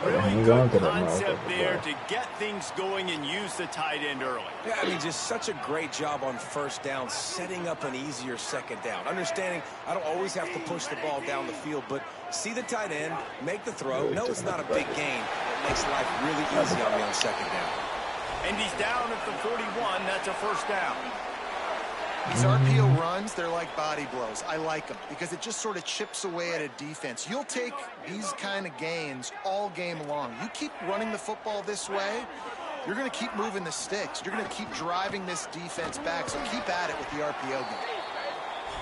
Really good concept there to get things going and use the tight end early. Yeah, I mean, just such a great job on first down, setting up an easier second down. Understanding I don't always have to push the ball down the field, but see the tight end, make the throw. No, it's not a big gain. It makes life really easy on me on second down. And he's down at the 41. That's a first down. These RPO runs, they're like body blows. I like them because it just sort of chips away at a defense. You'll take these kind of gains all game long. You keep running the football this way, you're going to keep moving the sticks. You're going to keep driving this defense back, so keep at it with the RPO game.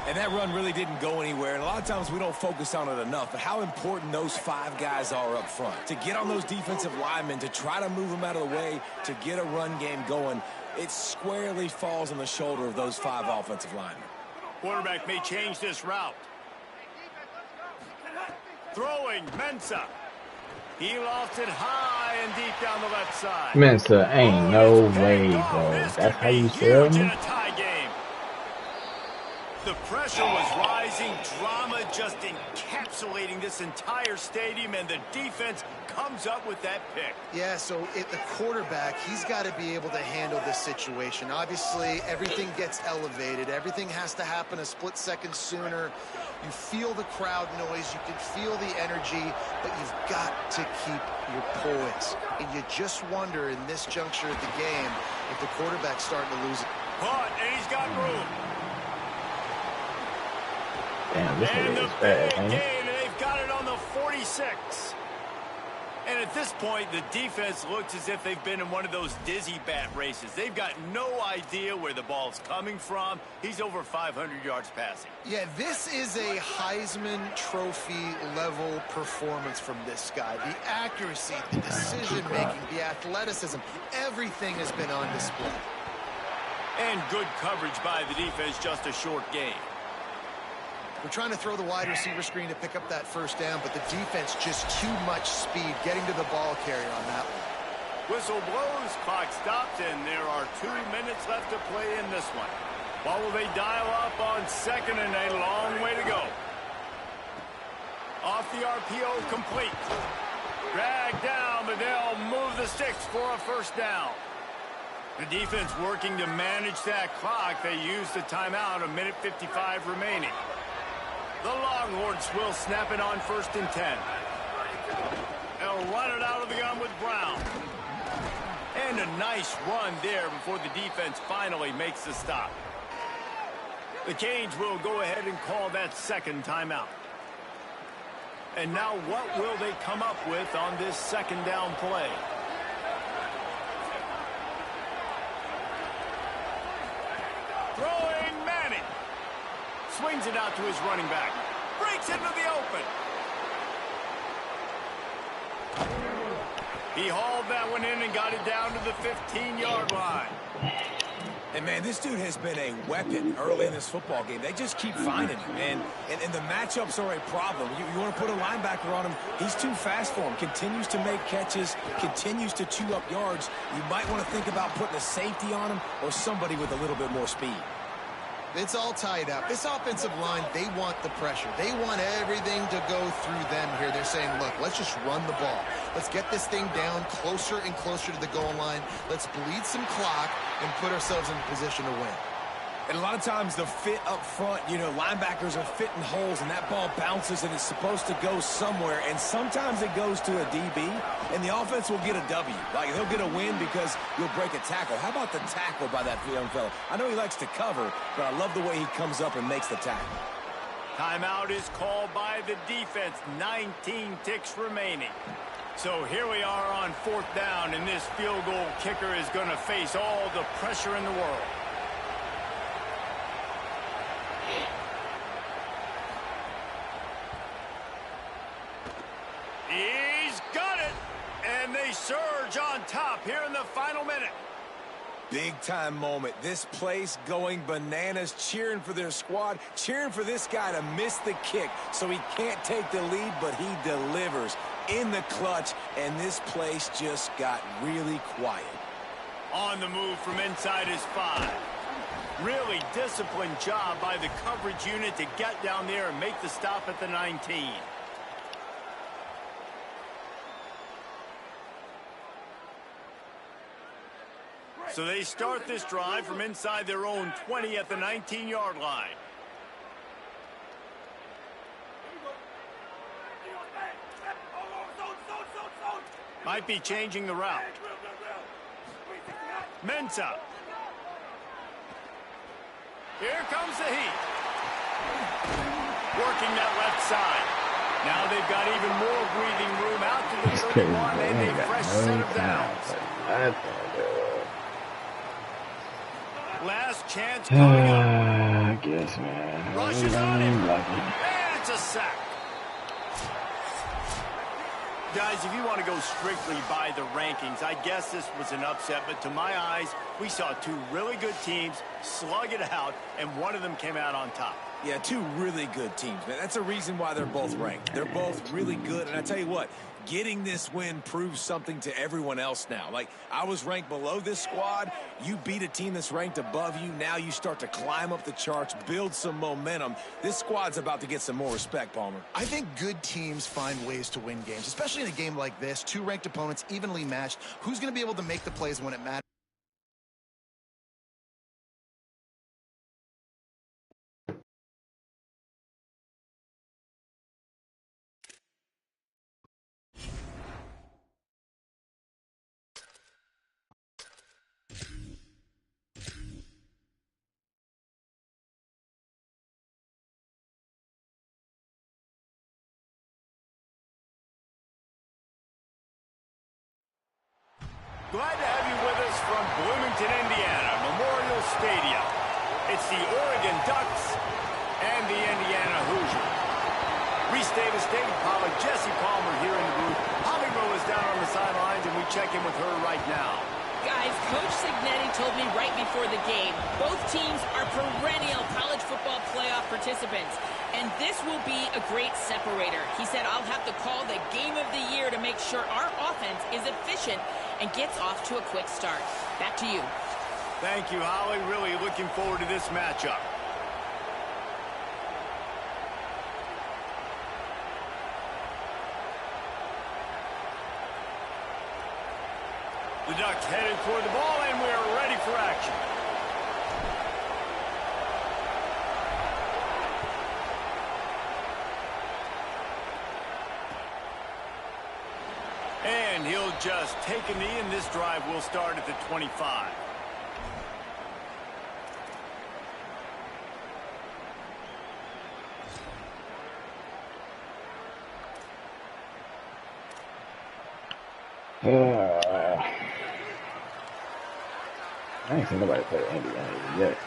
And that run really didn't go anywhere, and a lot of times we don't focus on it enough, but how important those 5 guys are up front. To get on those defensive linemen, to try to move them out of the way, to get a run game going, it squarely falls on the shoulder of those 5 offensive linemen. Quarterback may change this route. Throwing, Mensa. He lofts it high and deep down the left side. Mensa, ain't no way, bro. That's how you sell me? The pressure was rising, drama just encapsulating this entire stadium, and the defense comes up with that pick. Yeah, so the quarterback, he's got to be able to handle this situation. Obviously, everything gets elevated. Everything has to happen a split second sooner. You feel the crowd noise. You can feel the energy, but you've got to keep your poise. And you just wonder in this juncture of the game if the quarterback's starting to lose it. Caught, and he's got room. Damn, this And nigga the is bad, big man. gain, and they've got it on the 46. And at this point, the defense looks as if they've been in one of those dizzy bat races. They've got no idea where the ball's coming from. He's over 500 yards passing. Yeah, this is a Heisman Trophy level performance from this guy. The accuracy, the decision-making, the athleticism, everything has been on display. And good coverage by the defense, just a short gain. We're trying to throw the wide receiver screen to pick up that first down, but the defense just too much speed getting to the ball carrier on that one. Whistle blows, clock stops, and there are 2 minutes left to play in this one. What will they dial up on second and a long way to go? Off the RPO, complete. Dragged down, but they'll move the sticks for a first down. The defense working to manage that clock. They use the timeout, 1:55 remaining. The Longhorns will snap it on 1st and 10. They'll run it out of the gun with Brown. And a nice run there before the defense finally makes the stop. The Canes will go ahead and call that second timeout. And now what will they come up with on this second down play? Throwing Manning. Swings it out to his running back. Breaks into the open. He hauled that one in and got it down to the 15-yard line. And, man, this dude has been a weapon early in this football game. They just keep finding him, man. And the matchups are a problem. You want to put a linebacker on him, he's too fast for him. Continues to make catches, continues to chew up yards. You might want to think about putting a safety on him or somebody with a little bit more speed. It's all tied up. This offensive line, they want the pressure. They want everything to go through them here. They're saying, look, let's just run the ball. Let's get this thing down closer and closer to the goal line. Let's bleed some clock and put ourselves in a position to win. And a lot of times the fit up front, you know, linebackers are fitting holes, and that ball bounces, and it's supposed to go somewhere. And sometimes it goes to a DB, and the offense will get a W. Like, he'll get a win because you'll break a tackle. How about the tackle by that young fella? I know he likes to cover, but I love the way he comes up and makes the tackle. Timeout is called by the defense. 19 ticks remaining. So here we are on 4th down, and this field goal kicker is going to face all the pressure in the world. He's got it, and they surge on top here in the final minute. Big-time moment. This place going bananas, cheering for their squad, cheering for this guy to miss the kick so he can't take the lead, but he delivers in the clutch, and this place just got really quiet. On the move from inside his 5. Really disciplined job by the coverage unit to get down there and make the stop at the 19. So they start this drive from inside their own 20 at the 19-yard line. Might be changing the route. Mensah. Here comes the heat. Working that left side. Now they've got even more breathing room out to the 31 and a fresh set of downs. Last chance coming up. I guess, man. Rushes on him. And it's a sack. Guys, if you want to go strictly by the rankings, I guess this was an upset, but to my eyes, we saw two really good teams slug it out, and one of them came out on top. Yeah, two really good teams, man. That's a reason why they're both ranked. They're both really good, and I tell you what, getting this win proves something to everyone else now. Like, I was ranked below this squad. You beat a team that's ranked above you. Now you start to climb up the charts, build some momentum. This squad's about to get some more respect, Palmer. I think good teams find ways to win games, especially in a game like this. Two ranked opponents, evenly matched. Who's going to be able to make the plays when it matters? Glad to have you with us from Bloomington, Indiana, Memorial Stadium. It's the Oregon Ducks and the Indiana Hoosiers. Reese Davis, David Pollack, Jesse Palmer here in the booth. Holly Rowe is down on the sidelines, and we check in with her right now. Guys, Coach Cignetti told me right before the game, both teams are perennial college football playoff participants, and this will be a great separator. He said, I'll have to call the game of the year to make sure our offense is efficient and gets off to a quick start. Back to you. Thank you, Holly. Really looking forward to this matchup. The Ducks headed toward the ball, and we're ready for action. And he'll just take a knee, and this drive will start at the 25. I ain't seen nobody play Indiana yet.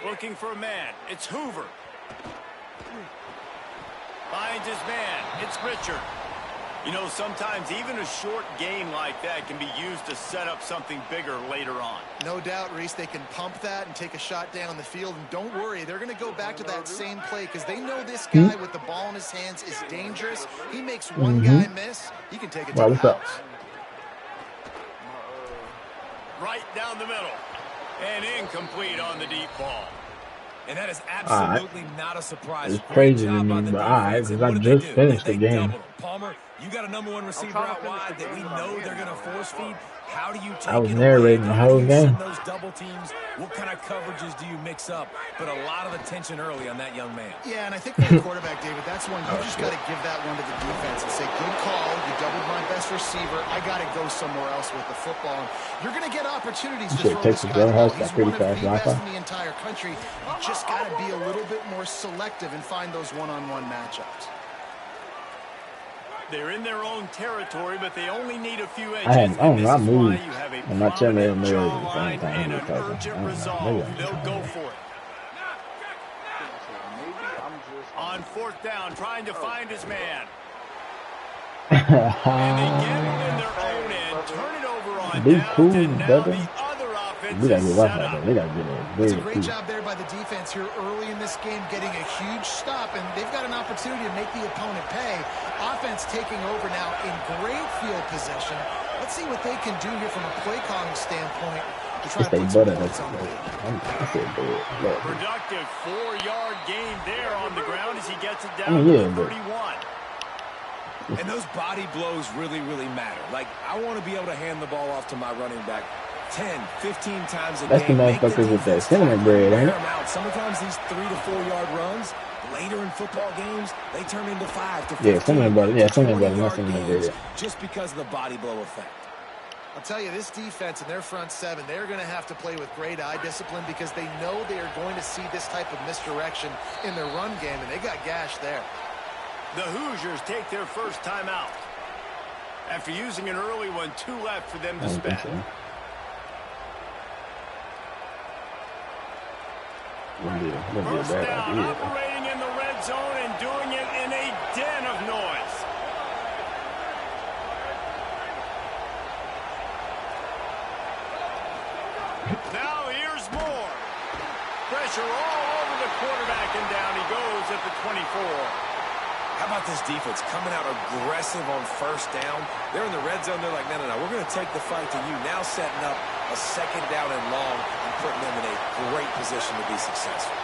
Looking for a man. It's Hoover. Finds his man. It's Richard. You know, sometimes even a short game like that can be used to set up something bigger later on. No doubt, Reese, they can pump that and take a shot down the field. And don't worry, they're going to go back to that same play because they know this guy with the ball in his hands is dangerous. He makes one guy miss, he can take it to the house. Right down the middle. And incomplete on the deep ball. And that is absolutely not a surprise. It's crazy to me, but because I just finished the game. Palmer, you got a number one receiver out wide that we know they're going to force feed. How do you take I was narrating the whole game. Those double teams, what kind of coverages do you mix up? But a lot of attention early on that young man. Yeah, and I think for the quarterback, David, that's one you just got to give that one to the defense and say, good call, you doubled my best receiver. I got to go somewhere else with the football. You're going to get opportunities to throw this guy the ball. He's one of the best in the entire country. You just got to be a little bit more selective and find those one-on-one matchups. They're in their own territory, but they only need a few inches. I moved. You have a I'm not telling them jawline and an urgent resolve. They'll go for it. On fourth down, trying to find his man. And they get him in their own end, turn it over on Be down, cool, and now brother. the other offense We gotta is get set off up. that. We gotta get It's it. a great job there by the defense here early in this game, getting a huge stop, and they've got an opportunity to make the opponent pay. Offense taking over now in great field position. Let's see what they can do here from a play calling standpoint to try to put some points on the board. Productive 4-yard gain there on the ground as he gets it down to the 31. And those body blows really, really matter. Like, I want to be able to hand the ball off to my running back 10, 15 times a That's game. the motherfuckers with that cinnamon bread, ain't it? Sometimes these 3 to 4 yard runs, later in football games, they turn into 5 to 15. Yeah, cinnamon butter. Yeah, cinnamon butter. Not cinnamon bread. Just because of the body blow effect. I'll tell you, this defense and their front seven, they're going to have to play with great eye discipline because they know they are going to see this type of misdirection in their run game, and they got gashed there. The Hoosiers take their first time out. After using an early one, 2 left for them to spend. First down, operating in the red zone and doing it in a den of noise. Now here's more. Pressure all over the quarterback, and down he goes at the 24. How about this defense coming out aggressive on first down? They're in the red zone. They're like, no, we're going to take the fight to you. Now setting up a second down and long and putting them in a great position to be successful.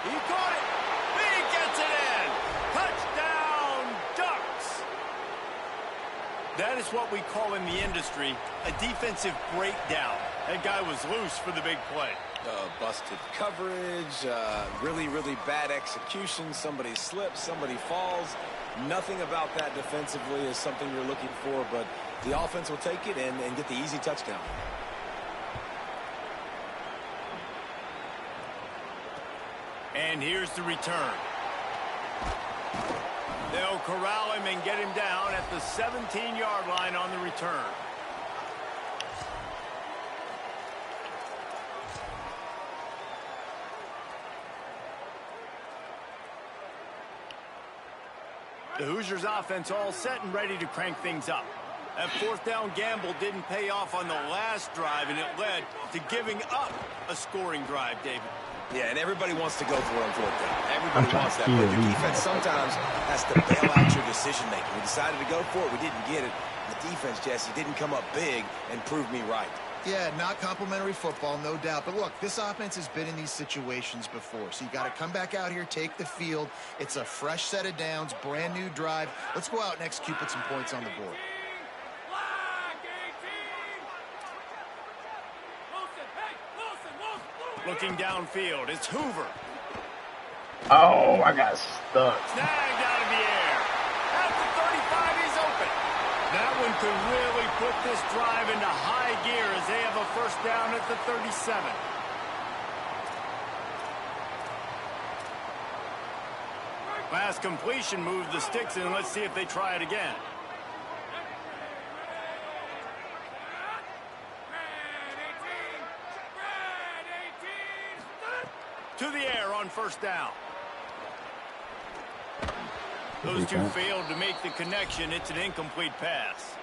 He caught it. He gets it in. Touchdown, Ducks. That is what we call in the industry a defensive breakdown. That guy was loose for the big play. Busted coverage, really, really bad execution. Somebody slips, somebody falls. Nothing about that defensively is something you're looking for, but the offense will take it and get the easy touchdown. And here's the return. They'll corral him and get him down at the 17-yard line on the return. The Hoosiers offense all set and ready to crank things up. That fourth down gamble didn't pay off on the last drive, and it led to giving up a scoring drive, David. Yeah, and everybody wants to go for it on fourth down. Everybody wants that. But your defense sometimes has to bail out your decision-making. We decided to go for it. We didn't get it. The defense, Jesse, didn't come up big and prove me right. Yeah, not complimentary football, no doubt. But look, this offense has been in these situations before. So you got to come back out here, take the field. It's a fresh set of downs, brand new drive. Let's go out and execute, put some points on the board. Looking downfield, it's Hoover. Oh, I got stuck. Snagged out of the air. At the 35, he's open. That one could really put this drive into high gear as they have a first down at the 37. Last completion moved the sticks in. Let's see if they try it again. To the air on first down. Those two failed to make the connection. It's an incomplete pass.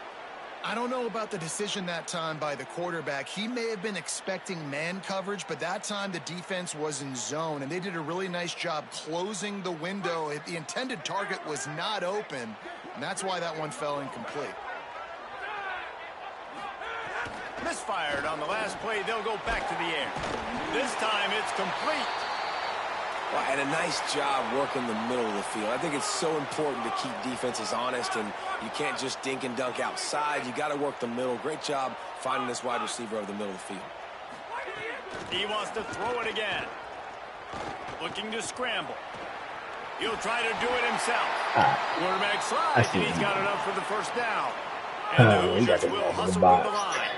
I don't know about the decision that time by the quarterback. He may have been expecting man coverage, but that time the defense was in zone, and they did a really nice job closing the window. The intended target was not open, and that's why that one fell incomplete. Misfired on the last play. They'll go back to the air. This time it's complete. Well, and a nice job working the middle of the field. I think it's so important to keep defenses honest, and you can't just dink and dunk outside. You got to work the middle. Great job finding this wide receiver over the middle of the field. He wants to throw it again. Looking to scramble. He'll try to do it himself. Quarterback slides, and he's got enough for the first down. And the Hoosiers will hustle to the line.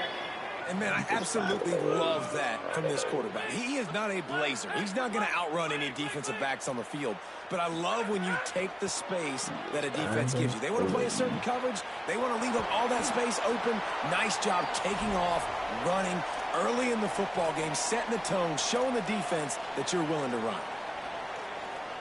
And, man, I absolutely love that from this quarterback. He is not a blazer. He's not going to outrun any defensive backs on the field. But I love when you take the space that a defense gives you. They want to play a certain coverage. They want to leave up all that space open. Nice job taking off, running early in the football game, setting the tone, showing the defense that you're willing to run.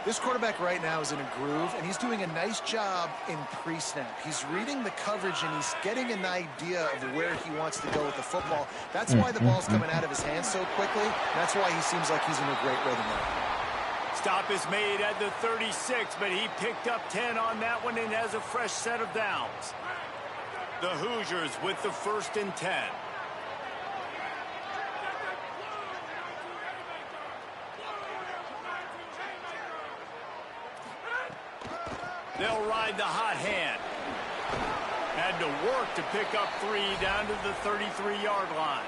This quarterback right now is in a groove, and he's doing a nice job in pre-snap. He's reading the coverage, and he's getting an idea of where he wants to go with the football. That's why the ball's coming out of his hands so quickly. That's why he seems like he's in a great rhythm now. Stop is made at the 36, but he picked up 10 on that one and has a fresh set of downs. The Hoosiers with the 1st and 10. They'll ride the hot hand. Had to work to pick up 3 down to the 33-yard line.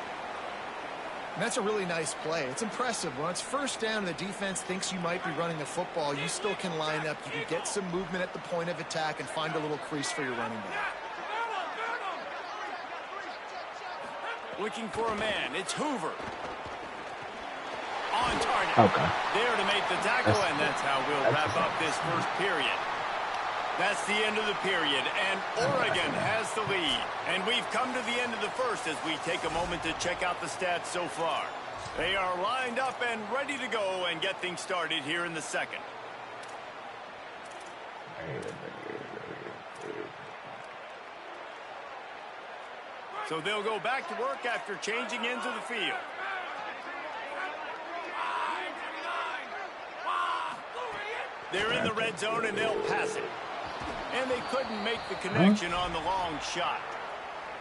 And that's a really nice play. It's impressive. When it's first down and the defense thinks you might be running the football, you still can line up. You can get some movement at the point of attack and find a little crease for your running back. Looking for a man. It's Hoover. On target. Okay. There to make the tackle, and that's how we'll wrap up this first period. That's the end of the period, and Oregon has the lead. And we've come to the end of the first as we take a moment to check out the stats so far. They are lined up and ready to go and get things started here in the second. So they'll go back to work after changing into the field. They're in the red zone, and they'll pass it. And they couldn't make the connection on the long shot.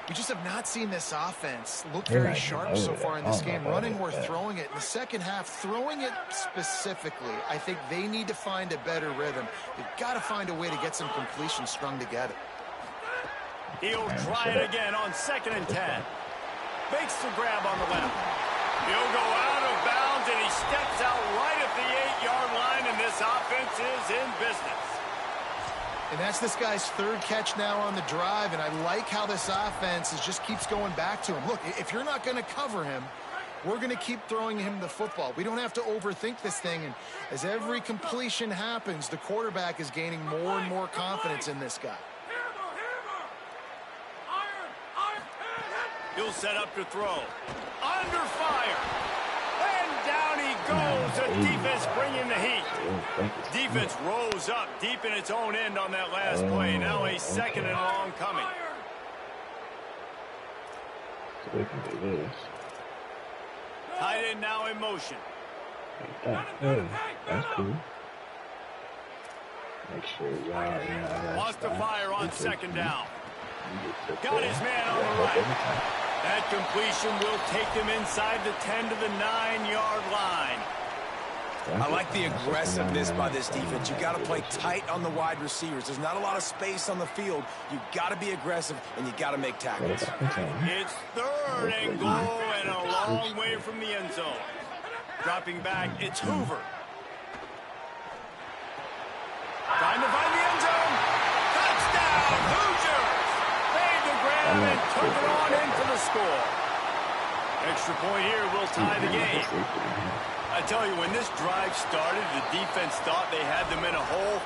We just have not seen this offense look very sharp so far in this game. Running or throwing it. In the second half, throwing it specifically, I think they need to find a better rhythm. They've got to find a way to get some completions strung together. He'll try it again on 2nd and 10. Makes the grab on the left. He'll go out of bounds, and he steps out right at the 8-yard line, and this offense is in business. And that's this guy's 3rd catch now on the drive, and I like how this offense just keeps going back to him. Look, if you're not going to cover him, We're going to keep throwing him the football. We don't have to overthink this thing. And as every completion happens, the quarterback is gaining more and more confidence in this guy. He'll set up to throw. Under fire. And down he goes. The defense bringing the heat. Defense rose up deep in its own end on that last play. Now a second and long coming. So they can do this. Tight end now in motion. That's cool. Make sure y'all, Wants to fire on second down. Got his man on the right. That completion will take them inside the 10 to the 9-yard line. I like the aggressiveness by this defense. You got to play tight on the wide receivers. There's not a lot of space on the field. You got to be aggressive, and you got to make tackles. It's third and goal and a long way from the end zone. Dropping back, it's Hoover. Trying to find the end zone. Touchdown, Hoosiers! Made the grab and took it on in for the score. Extra point here will tie the game. I tell you, when this drive started, the defense thought they had them in a hole.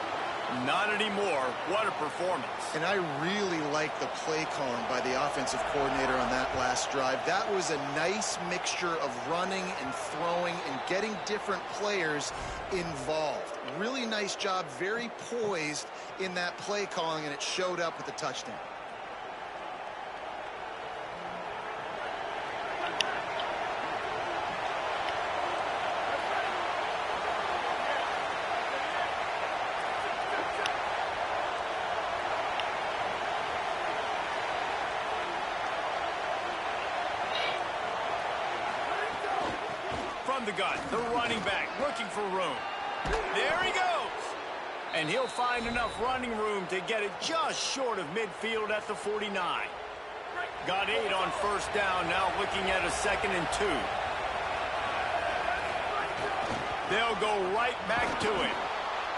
Not anymore. What a performance. And I really like the play calling by the offensive coordinator on that last drive. That was a nice mixture of running and throwing and getting different players involved. Really nice job, very poised in that play calling, and it showed up with the touchdown. The gun, the running back looking for room. There he goes. And he'll find enough running room to get it just short of midfield at the 49. Got 8 on first down, now looking at a 2nd and 2. They'll go right back to it.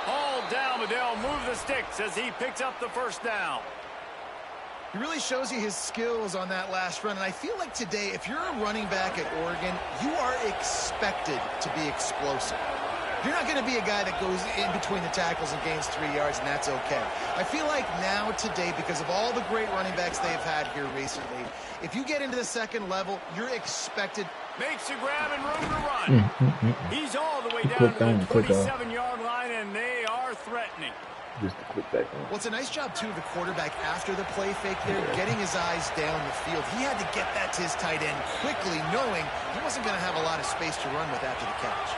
Hauled down, but they'll move the sticks as he picks up the first down. He really shows you his skills on that last run. And I feel like today, if you're a running back at Oregon, you are expected to be explosive. You're not going to be a guy that goes in between the tackles and gains 3 yards, and that's okay. I feel like now today, because of all the great running backs they've had here recently, if you get into the second level, you're expected. Makes a grab and room to run. He's all the way down to the 27-yard line, and they are threatening. Just a quick back on. Well, it's a nice job, too, of the quarterback after the play fake there, getting his eyes down the field. He had to get that to his tight end quickly, knowing he wasn't going to have a lot of space to run with after the catch.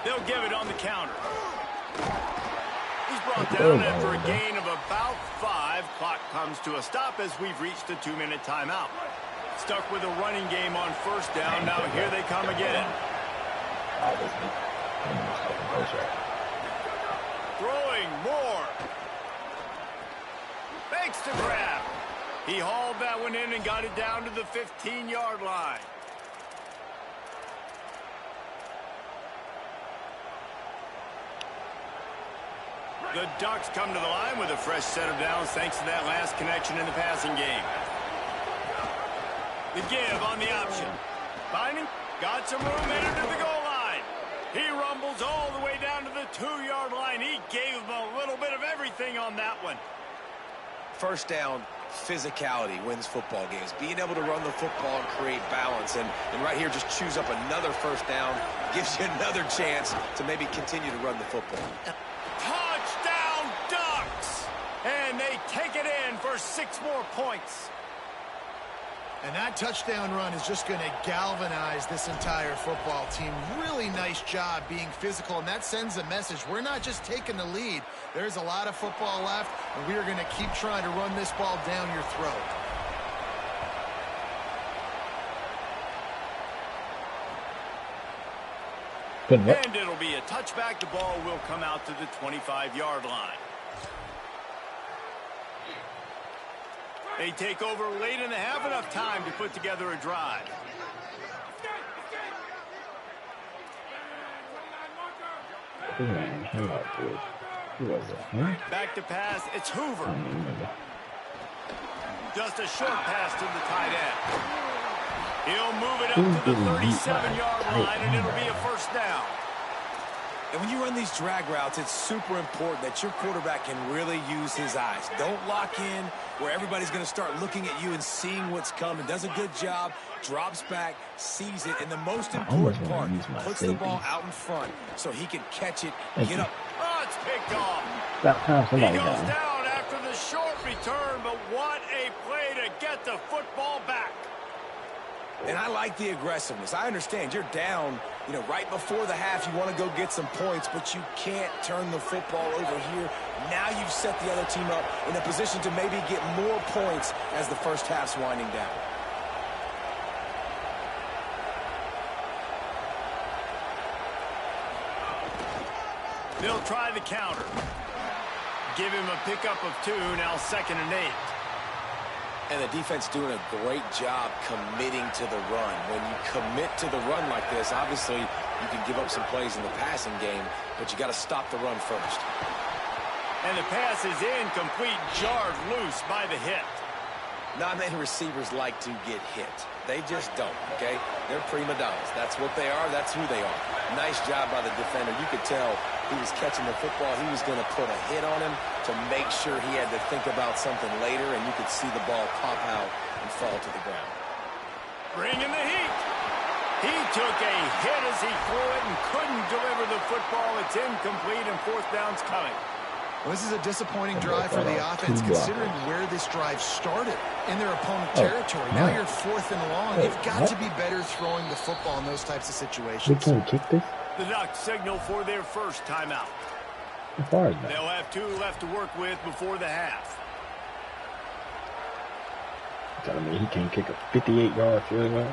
They'll give it on the counter. He's brought down after a gain of about 5. Clock comes to a stop as we've reached a 2-minute timeout. Stuck with a running game on first down. Now here they come again. Throwing more. Makes the grab. He hauled that one in and got it down to the 15-yard line. The Ducks come to the line with a fresh set of downs thanks to that last connection in the passing game. The give on the option. Finding, got some room, entered to the goal line. He rumbles all the way down to the 2-yard line. He gave him a little bit of everything on that one. First down, physicality wins football games. Being able to run the football and create balance. And right here, just choose up another first down. Gives you another chance to maybe continue to run the football. Touchdown, Ducks! And they take it in for 6 more points. And that touchdown run is just going to galvanize this entire football team. Really nice job being physical, and that sends a message. We're not just taking the lead. There's a lot of football left, and we are going to keep trying to run this ball down your throat. And it'll be a touchback. The ball will come out to the 25-yard line. They take over late in the half, enough time to put together a drive. Back to pass, it's Hoover. Just a short pass to the tight end. He'll move it up to the 37-yard line, and it'll be a first down. And when you run these drag routes, it's super important that your quarterback can really use his eyes. Don't lock in where everybody's going to start looking at you and seeing what's coming. Does a good job, drops back, sees it, and the most important part, puts the ball out in front so he can catch it, get up. Oh, it's picked off. About time He somebody goes got him. down after the short return, but what a play to get the football back. And I like the aggressiveness. I understand you're down, right before the half. You want to go get some points, but you can't turn the football over here. Now you've set the other team up in a position to maybe get more points as the first half's winding down. They'll try the counter. Give him a pickup of 2, now 2nd and 8. And the defense doing a great job committing to the run. When you commit to the run like this, obviously you can give up some plays in the passing game, but you got to stop the run first. And the pass is incomplete, jarred loose by the hit. Not many receivers like to get hit. They just don't, okay? They're prima donnas. That's what they are. That's who they are. Nice job by the defender. You could tell he was catching the football. He was going to put a hit on him to make sure he had to think about something later, and you could see the ball pop out and fall to the ground. Bringing the heat. He took a hit as he threw it and couldn't deliver the football. It's incomplete, and 4th down's coming. Well, this is a disappointing drive for the offense, considering where this drive started in their opponent territory. Now you're 4th and long. You've got to be better throwing the football in those types of situations. We can't kick this? The Ducks signal for their first timeout. How far is that? They'll have 2 left to work with before the half. Telling me he can't kick a 58-yard field goal?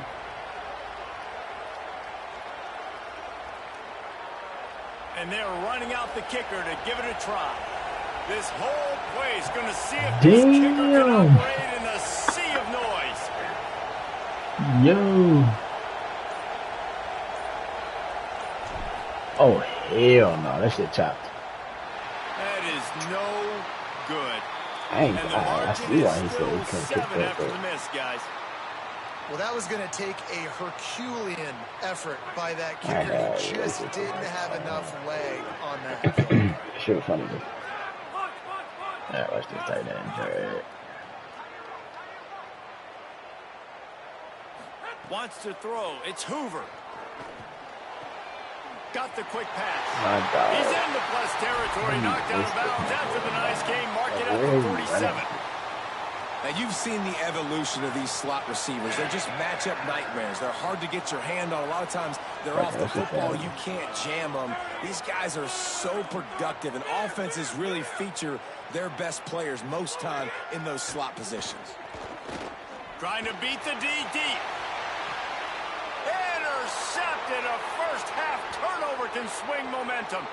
And they're running out the kicker to give it a try. This whole play is going to see if Damn. this kicker can operate in a sea of noise. Yo. Oh, hell no. That shit chopped. That is no good. I see why he said he couldn't kick 7 that. after the miss, guys. Well, that was going to take a Herculean effort by that kicker. He just didn't have enough leg on that. Should have funded it. Alright, watch this tight end, Jared. Wants to throw. It's Hoover. Got the quick pass. My God. He's in the plus territory. Knocked out of bounds after the nice game. Mark it up for 47. Now, you've seen the evolution of these slot receivers. They're just matchup nightmares. They're hard to get your hand on. A lot of times, they're off the football. You can't jam them. These guys are so productive, and offenses really feature their best players most time in those slot positions. Trying to beat the D deep. Intercepted. A first-half turnover can swing momentum.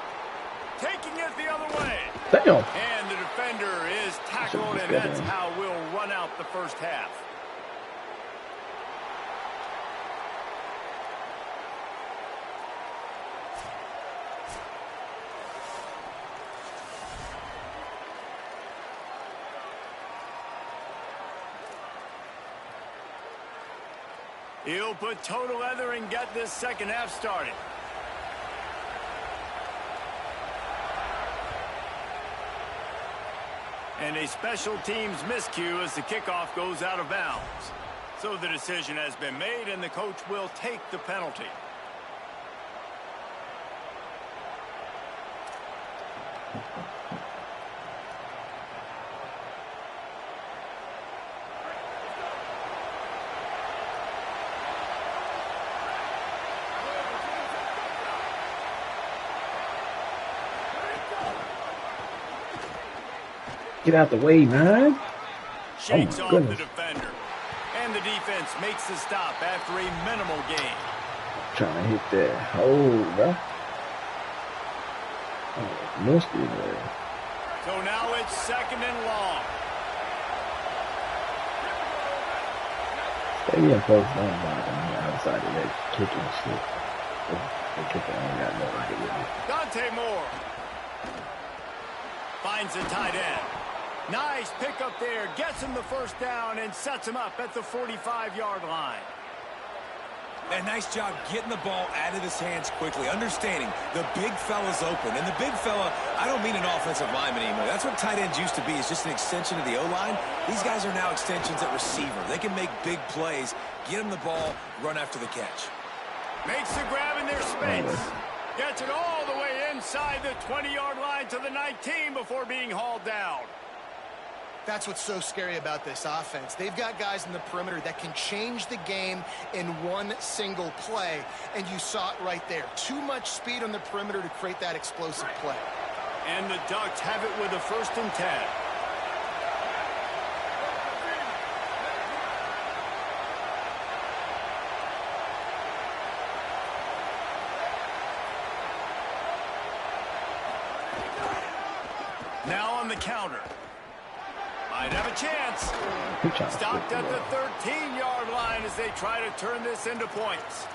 Taking it the other way. Damn. And the defender is tackled, and that's how we'll run out the first half. He'll put toe to leather and get this second half started. And a special teams miscue as the kickoff goes out of bounds. So the decision has been made, and the coach will take the penalty. Get out the way, man. Shakes Oh, off goodness. the defender. And the defense makes the stop after a minimal gain. Trying to hit that hole, bro. Oh, missed it there. So now it's 2nd and long. Stay in close down on the outside of that kicking shit. The kicker ain't got nothing to do with it. Dante Moore finds a tight end. Nice pickup there. Gets him the first down and sets him up at the 45-yard line. And nice job getting the ball out of his hands quickly, understanding the big fella's open. And the big fella, I don't mean an offensive lineman anymore. That's what tight ends used to be, is just an extension of the O-line. These guys are now extensions at receiver. They can make big plays, get him the ball, run after the catch. Makes the grab in their space. Gets it all the way inside the 20-yard line to the 19 before being hauled down. That's what's so scary about this offense. They've got guys in the perimeter that can change the game in one single play, and you saw it right there. Too much speed on the perimeter to create that explosive play. And the Ducks have it with a 1st and 10. Now on the counter. Might have a chance. Stopped at the 13-yard line as they try to turn this into points.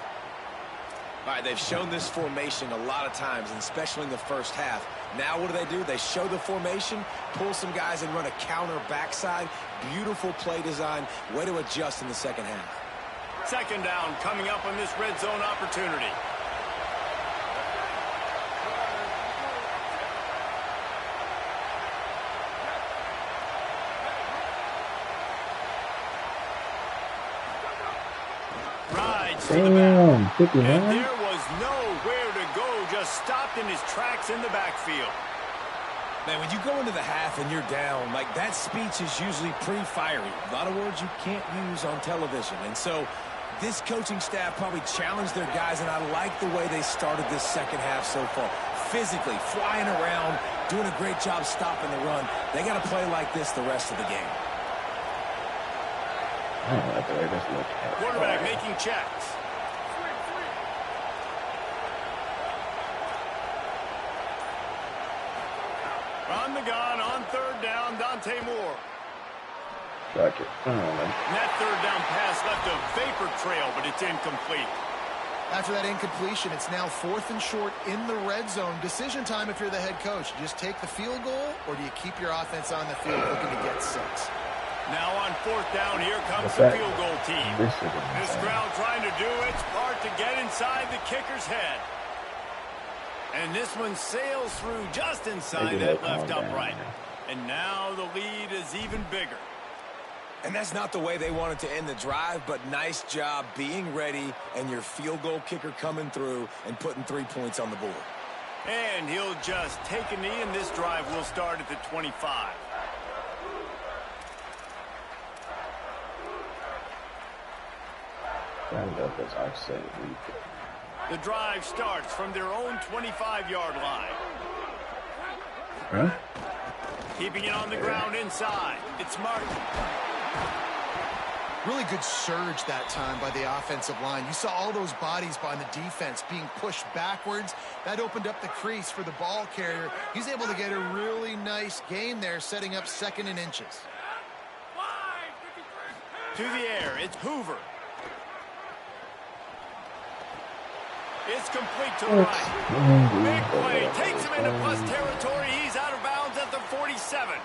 All right, they've shown this formation a lot of times, and especially in the first half. Now what do? They show the formation, pull some guys and run a counter backside. Beautiful play design. Way to adjust in the second half. 2nd down coming up on this red zone opportunity. Damn, 59. And there was nowhere to go, just stopped in his tracks in the backfield. Man, when you go into the half and you're down, like, that speech is usually pre-fiery. A lot of words you can't use on television. And so this coaching staff probably challenged their guys, and I like the way they started this second half so far. Physically, flying around, doing a great job stopping the run. They got to play like this the rest of the game. I don't like the way this looks. Quarterback making checks. On the gun, on 3rd down, Dante Moore. Fuck it. That 3rd down pass left a vapor trail, but it's incomplete. After that incompletion, it's now 4th and short in the red zone. Decision time if you're the head coach. You just take the field goal, or do you keep your offense on the field looking to get 6? Now on 4th down, here comes the field goal team. This crowd trying to do its part to get inside the kicker's head. And this one sails through just inside that left upright. And now the lead is even bigger. And that's not the way they wanted to end the drive, but nice job being ready and your field goal kicker coming through and putting 3 points on the board. And he'll just take a knee, and this drive will start at the 25. The drive starts from their own 25-yard line. Huh? Keeping it on the ground inside. It's Martin. Really good surge that time by the offensive line. You saw all those bodies by the defense being pushed backwards. That opened up the crease for the ball carrier. He's able to get a really nice gain there, setting up 2nd and inches. To the air, it's Hoover. It's complete to the right. Big play. Takes him into plus territory. He's out of bounds at the 47.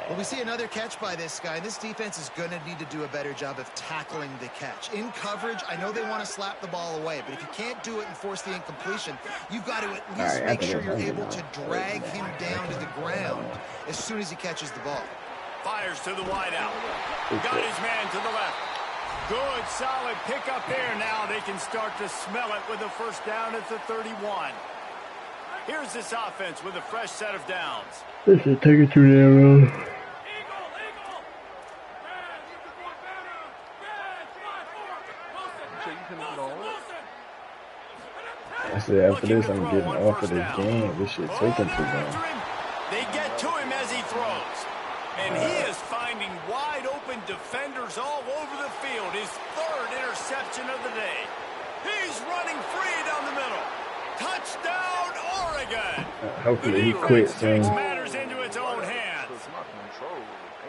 Well, we see another catch by this guy. This defense is going to need to do a better job of tackling the catch. In coverage, I know they want to slap the ball away, but if you can't do it and force the incompletion, you've got to at least make sure you're able to drag him down to the ground as soon as he catches the ball. Fires to the wideout. Got his man to the left. Good, solid pickup there. Now they can start to smell it with a 1st down at the 31. Here's this offense with a fresh set of downs. This is take it to the arrow. I said after this, I'm getting off of this game. This shit taking too long. They get to him as he throws. And he is finding wide-open defenders all over the field. His 3rd interception of the day. He's running free down the middle. Touchdown, Oregon. Hopefully he quits soon. Takes matters into its own hands. It's not control.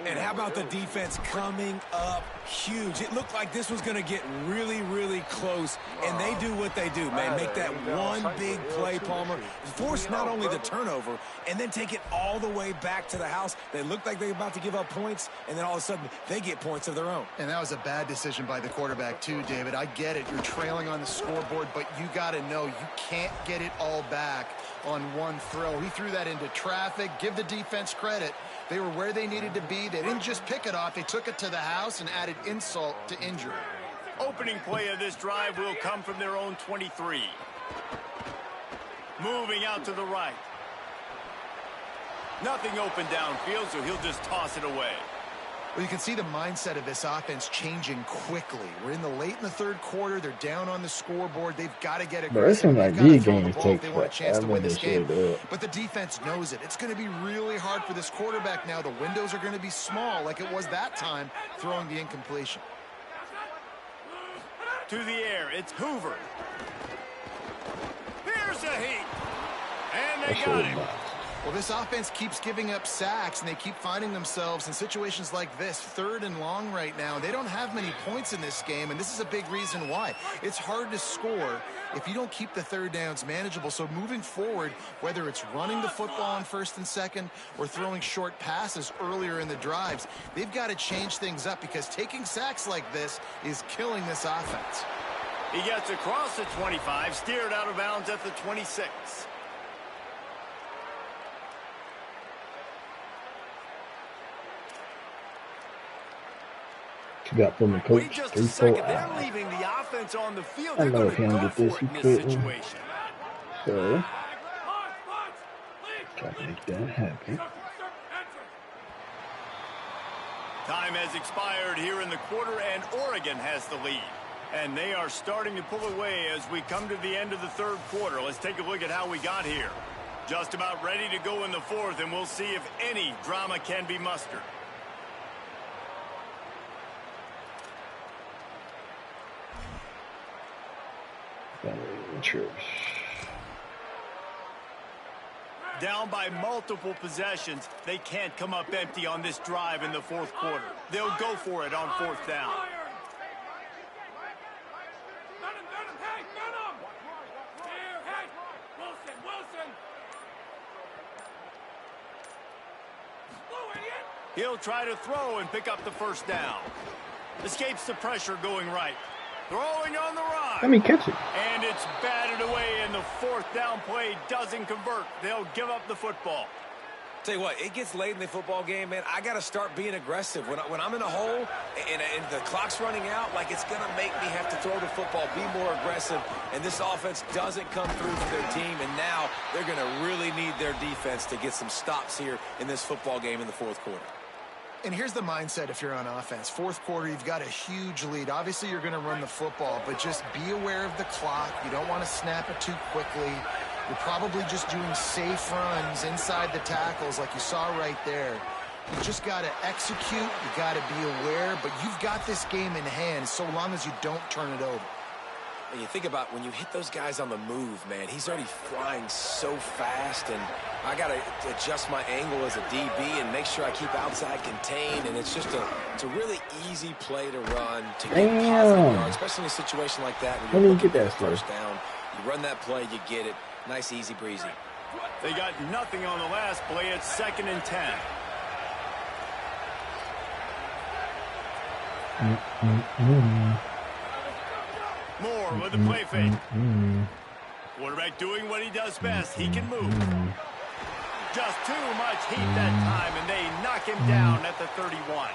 And how about the defense coming up huge? It looked like this was going to get really, really close, and they do what they do, man. Make that one big play, Palmer. Force not only the turnover, and then take it all the way back to the house. They looked like they were about to give up points, and then all of a sudden, they get points of their own. And that was a bad decision by the quarterback, too, David. I get it. You're trailing on the scoreboard, but you got to know you can't get it all back on one throw. He threw that into traffic. Give the defense credit. They were where they needed to be. They didn't just pick it off. They took it to the house and added insult to injury. Opening play of this drive will come from their own 23. Moving out to the right. Nothing open downfield, so he'll just toss it away. Well, you can see the mindset of this offense changing quickly. We're late in the third quarter. They're down on the scoreboard. They've got to get aggressive. Bro, it seems like these games take they want a chance to win this game. forever. But the defense knows it. It's going to be really hard for this quarterback now. The windows are going to be small like it was that time throwing the incompletion. To the air, it's Hoover. Here's a heat. And they got him. Well, this offense keeps giving up sacks, and they keep finding themselves in situations like this, 3rd and long right now. They don't have many points in this game, and this is a big reason why. It's hard to score if you don't keep the third downs manageable. So moving forward, whether it's running the football on 1st and 2nd or throwing short passes earlier in the drives, they've got to change things up because taking sacks like this is killing this offense. He gets across the 25, steered out of bounds at the 26. You got from the coach. Wait just a second. They're leaving the offense on the field. They're going to go for it in this situation. So, try to make that happen. Time has expired here in the quarter, and Oregon has the lead. And they are starting to pull away as we come to the end of the third quarter. Let's take a look at how we got here. Just about ready to go in the fourth, and we'll see if any drama can be mustered. Down by multiple possessions, they can't come up empty on this drive in the fourth quarter. They'll go for it on 4th down. He'll try to throw and pick up the 1st down. Escapes the pressure going right. Throwing on the run. Let me catch it. And it's batted away, and the 4th down play doesn't convert. They'll give up the football. Tell you what, it gets late in the football game, man. I got to start being aggressive. When I'm in a hole and the clock's running out, like it's going to make me have to throw the football, be more aggressive, and this offense doesn't come through for their team, and now they're going to really need their defense to get some stops here in this football game in the fourth quarter. And here's the mindset if you're on offense. Fourth quarter, you've got a huge lead. Obviously, you're going to run the football, but just be aware of the clock. You don't want to snap it too quickly. You're probably just doing safe runs inside the tackles like you saw right there. You just got to execute. You got to be aware, but you've got this game in hand so long as you don't turn it over. And you think about when you hit those guys on the move, man, he's already flying so fast, and I got to adjust my angle as a DB and make sure I keep outside contained, and it's just a really easy play to run to get positive yards, especially in a situation like that when you're looking for the first down. You run that play, you get it. Nice, easy breezy. They got nothing on the last play. It's 2nd and 10. Moore with the play fake. Quarterback doing what he does best. He can move. Just too much heat that time, and they knock him down at the 31.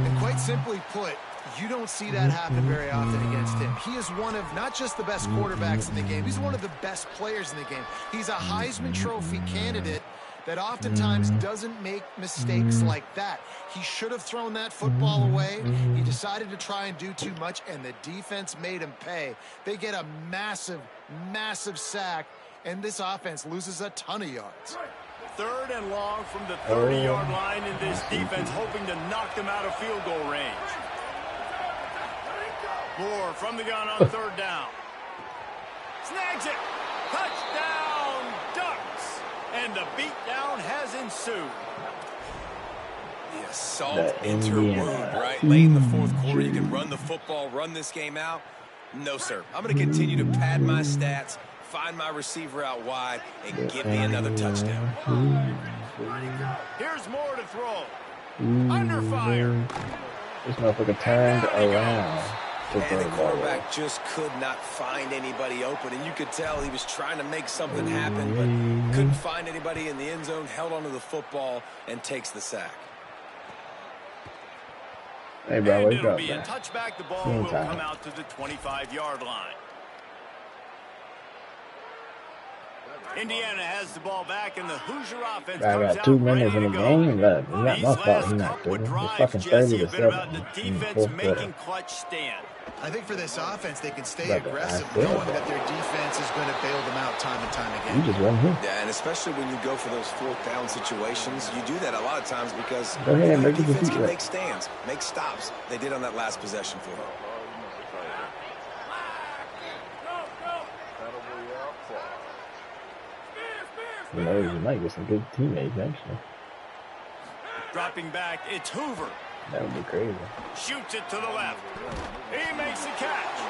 And quite simply put, you don't see that happen very often against him. He is one of not just the best quarterbacks in the game, he's one of the best players in the game. He's a Heisman Trophy candidate that oftentimes doesn't make mistakes like that. He should have thrown that football away. He decided to try and do too much, and the defense made him pay. They get a massive, massive sack, and this offense loses a ton of yards. 3rd and long from the 30-yard line, and this defense hoping to knock them out of field goal range. Moore from the gun on 3rd down. Snags it. Touchdown, Ducks. And the beatdown has ensued. Yeah, salt The into her wound, Indiana right? Late in the fourth quarter, you Hoosiers. can run the football, run this game out. No, sir. I'm going to continue to pad my stats, find my receiver out wide, and The give me another touchdown. Indiana Here's more to throw. Hoosiers. Under fire. This motherfucker turned down he around. to And the throw the ball. quarterback just could not find anybody open, and you could tell he was trying to make something happen, but couldn't find anybody in the end zone, held onto the football, and takes the sack. Hey, bro, And wake it'll up, be a man. touchback. The ball Game will time. come out to the 25-yard line. Indiana has the ball back, and the Hoosier offense I comes got out 2 ready minutes in to the go. game left. It's not These my fault last he's not couple of shooting. It's drives, fucking Jesse, 30 to have been about 7 the in the defense fourth making quarter. clutch stand. I think for this offense, they can stay Brother, aggressive, I feel knowing that. that their defense is going to bail them out time and time You again. just run here. Yeah, and especially when you go for those fourth down situations, you do that a lot of times because Go ahead, your make your defense feet can wet. make stands, make stops. They did on that last possession for them. You know, you might get some good teammates, actually. Dropping back, it's Hoover. That would be crazy. Shoots it to the left. He makes the catch.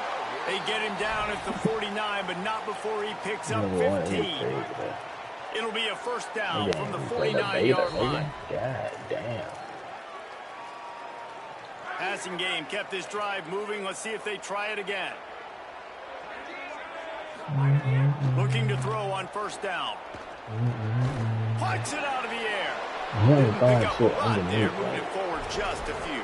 They get him down at the 49, but not before he picks up Number one is 15. crazy, though. It'll be a first down Nigga, from the he's like a beta, 49-yard nigga. line. God damn. Passing game kept this drive moving. Let's see if they try it again. Looking to throw on first down. Punts it out of the air. He only Didn't pick throwing up a shit lot there, underneath, moving like, it forward just a few.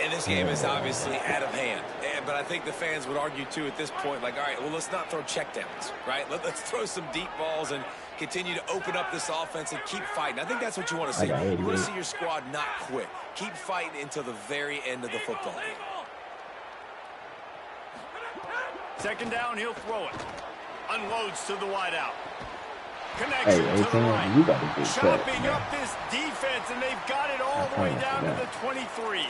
And this game is obviously out of hand. But I think the fans would argue, too, at this point, like, all right, well, let's not throw checkdowns, right? Let's throw some deep balls and continue to open up this offense and keep fighting. I think that's what you want to see. I got You want to 88. see your squad not quit. Keep fighting until the very end of the football game. Second down, he'll throw it. Unloads to the wideout. Hey, Connection to the 18, right. you got to get cut, Chopping man. up this defense, and they've got it all the way down to the 23.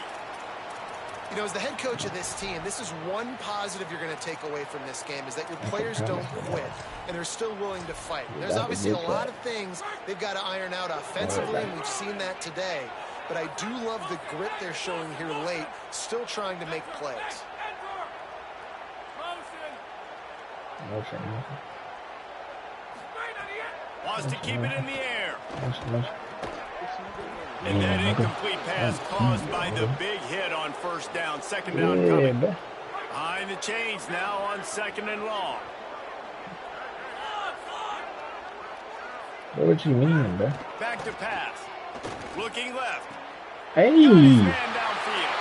You know, as the head coach of this team, this is one positive you're going to take away from this game, is that your players don't quit, and they're still willing to fight. There's obviously a lot of things they've got to iron out offensively, and we've seen that today. But I do love the grit they're showing here late, still trying to make plays. Motion. Wants to keep it in the air. Motion. And that incomplete pass caused by the big hit on first down. Second down Yeah, coming. bro. Behind the chains now on second and long. What you mean, bro? Back to pass. Looking left. Hey! Got his man downfield.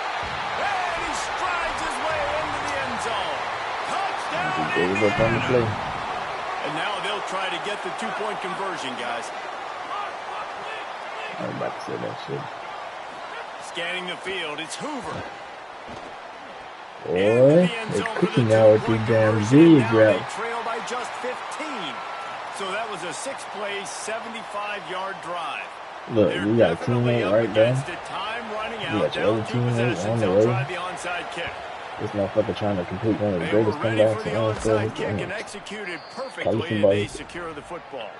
And he strides his way into the end zone. Touchdown, He gave up on the Indiana. play. And now they'll try to get the two-point conversion, guys. I was about to say that shit. Scanning the field, it's Hoover. Boy, it's cooking now with these damn Z's, Now bro. they trail by just 15. So that was a 6-play, 75-yard drive. Look, They're you got a definitely teammate up right there. against it. Time running You out. got your Down other two teammate possessions. on the They'll way. try the onside kick. This motherfucker trying to complete one of the They were greatest ready for comebacks the in all onside of kick and sports. executed Call perfectly, and somebody. they secure the football.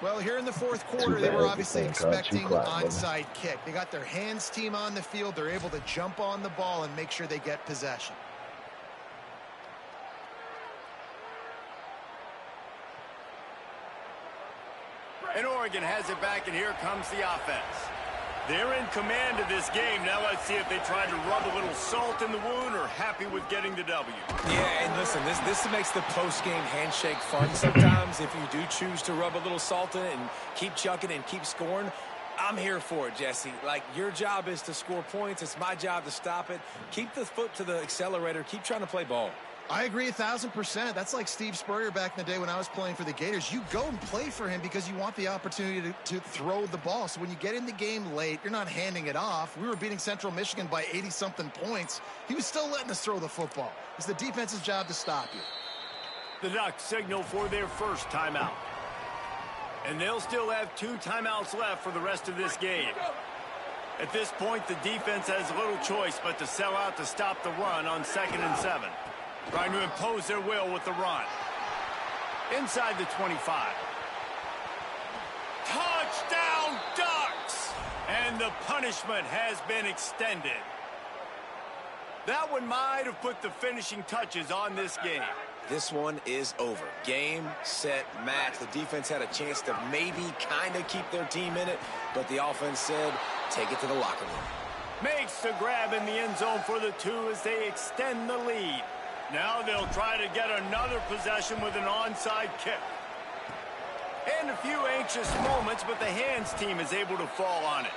Well, here in the fourth quarter, Too they bad were it's obviously the same card, expecting too quiet, brother. onside kick. They got their hands team on the field. They're able to jump on the ball and make sure they get possession. And Oregon has it back, and here comes the offense. They're in command of this game. Now let's see if they try to rub a little salt in the wound or happy with getting the W. Yeah, and listen, this makes the post-game handshake fun sometimes. If you do choose to rub a little salt in it and keep chucking and keep scoring, I'm here for it, Jesse. Like, your job is to score points. It's my job to stop it. Keep the foot to the accelerator. Keep trying to play ball. I agree 1,000%. That's like Steve Spurrier back in the day when I was playing for the Gators. You go and play for him because you want the opportunity to throw the ball. So when you get in the game late, you're not handing it off. We were beating Central Michigan by 80-something points. He was still letting us throw the football. It's the defense's job to stop you. The Ducks signal for their first timeout. And they'll still have 2 timeouts left for the rest of this game. At this point, the defense has little choice but to sell out to stop the run on 2nd and 7. Trying to impose their will with the run. Inside the 25. Touchdown, Ducks! And the punishment has been extended. That one might have put the finishing touches on this game. This one is over. Game, set, match. The defense had a chance to maybe kind of keep their team in it, but the offense said, take it to the locker room. Makes the grab in the end zone for the 2 as they extend the lead. Now they'll try to get another possession with an onside kick. And a few anxious moments, but the hands team is able to fall on it.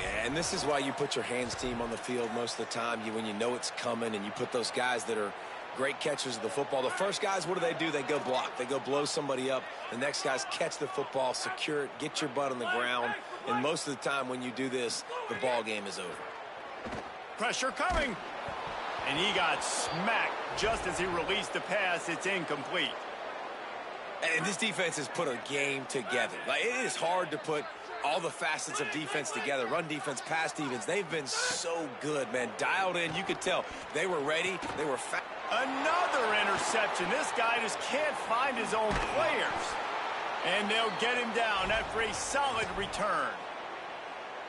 Yeah, and this is why you put your hands team on the field most of the time, when you know it's coming, and you put those guys that are great catchers of the football. The first guys, what do? They go block. They go blow somebody up. The next guys catch the football, secure it, get your butt on the ground. And most of the time when you do this, the ball game is over. Pressure coming. And he got smacked just as he released the pass. It's incomplete. And this defense has put a game together. Like, it is hard to put all the facets of defense together. Run defense, pass defense. They've been so good, man. Dialed in. You could tell they were ready. They were fast. Another interception. This guy just can't find his own players. And they'll get him down after a solid return.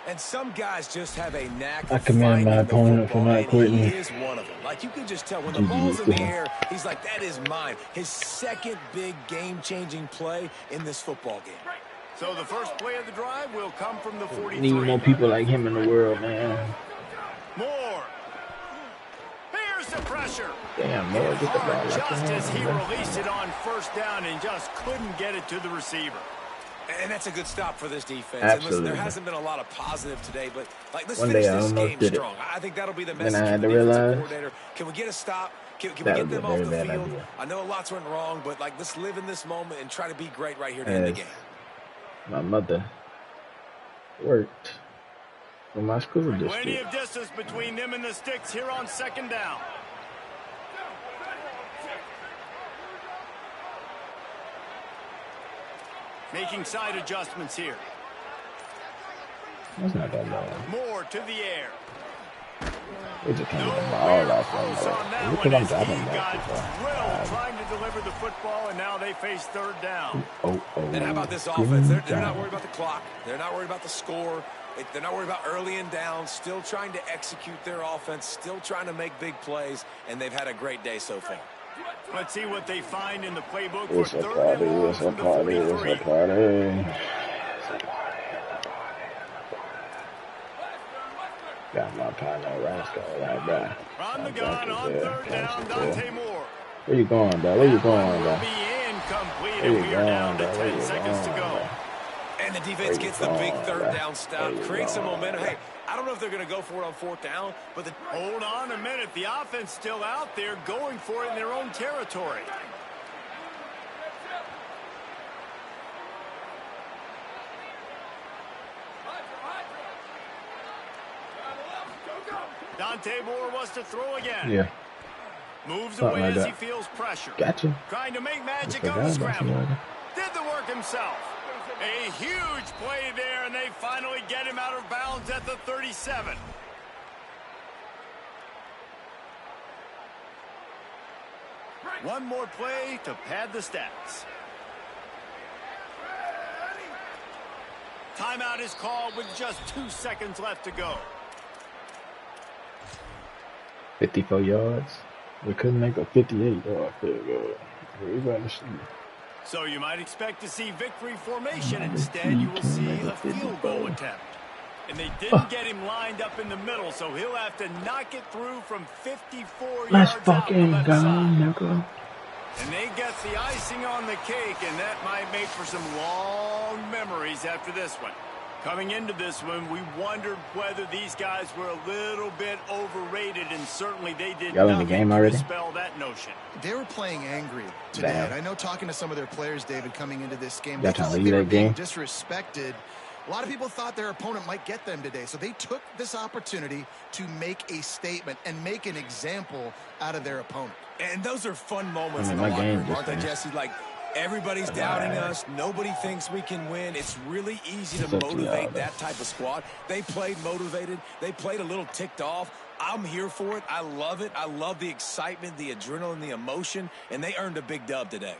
And some guys just have a knack. I commend my opponent for not quitting. He is one of them. Like, you can just tell when the ball's in the air, he's like, that is mine. His second big game-changing play in this football game. So the first play of the drive will come from the 43. Need more people like him in the world, man. More. Here's the pressure. Damn, Moore, get the ball like Just that. as he released it on first down and just couldn't get it to the receiver. And that's a good stop for this defense. Absolutely. And listen, there hasn't been a lot of positive today, but let's One finish day I this almost game did it. strong. I think that'll be the Then message. I had from to the defensive realize coordinator. Can we get a stop? Can we that get was a them off very the bad field? idea. I know lots went wrong, but let's live in this moment and try to be great right here to end the As game. my mother worked for my school Plenty district. of distance between them and the sticks here on second down. Making side adjustments here. That's not that bad. More to the air. They just can't No get the ball real off close them. on that Look one at I'm as dropping he got back. drilled trying to deliver the football, and now they face third down. Oh. And how about this Good offense? They're job. not worried about the clock. They're not worried about the score. They're not worried about early and down. Still trying to execute their offense. Still trying to make big plays. And they've had a great day so far. Let's see what they find in the playbook It's for a third party, and long it's a from the party, 43. it's a party. Got my partner Rascal right there. On the gun on third down, Dante Moore. Where you going, bro? Where you going, Will bro? be incomplete, Where and you we are down to going, bro? Where 10 you seconds to going, go. bro? And the defense gets the big third down stop, There you creates some go. momentum. Hey, I don't know if they're going to go for it on fourth down, but the Hold on a minute. The offense still out there going for it in their own territory. Dante Moore wants to throw again. Yeah, Moves something away like as that. he feels pressure. Gotcha. Trying to make magic Forgot on the about scramble. somebody. Did the work himself. A huge play there, and they finally get him out of bounds at the 37. One more play to pad the stats. Timeout is called with just 2 seconds left to go. 54 yards. We couldn't make a 58-yard field goal. We better see. So you might expect to see victory formation. Instead, you will see a field goal attempt. And they didn't get him lined up in the middle, so he'll have to knock it through from 54 Let's yards out fucking the left go, side. nigga. And they get the icing on the cake, and that might make for some long memories after this one. Coming into this one, we wondered whether these guys were a little bit overrated, and certainly they did Y'all in the nothing game to already? dispel that notion. They were playing angry today. Damn. And I know talking to some of their players, David, coming into this game, Y'all they trying felt to like leave they were that being game? disrespected. A lot of people thought their opponent might get them today, so they took this opportunity to make a statement and make an example out of their opponent. And those are fun moments I in mean, the my locker game room, just aren't they, finished. Jesse? Like, everybody's doubting us. Nobody thinks we can win. It's really easy to It's up to motivate y'all, that type of squad. They played motivated. They played a little ticked off. I'm here for it. I love it. I love the excitement, the adrenaline, the emotion, and they earned a big dub today.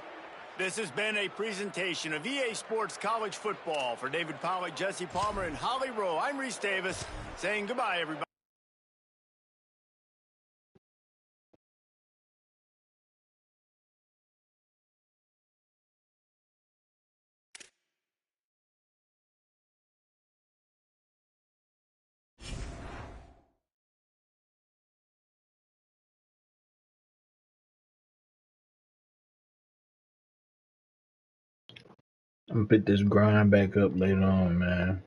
This has been a presentation of EA Sports College Football. For David Pollack, Jesse Palmer, and Holly Rowe, I'm Reese Davis saying goodbye, everybody. I'm gonna pick this grind back up later on, man.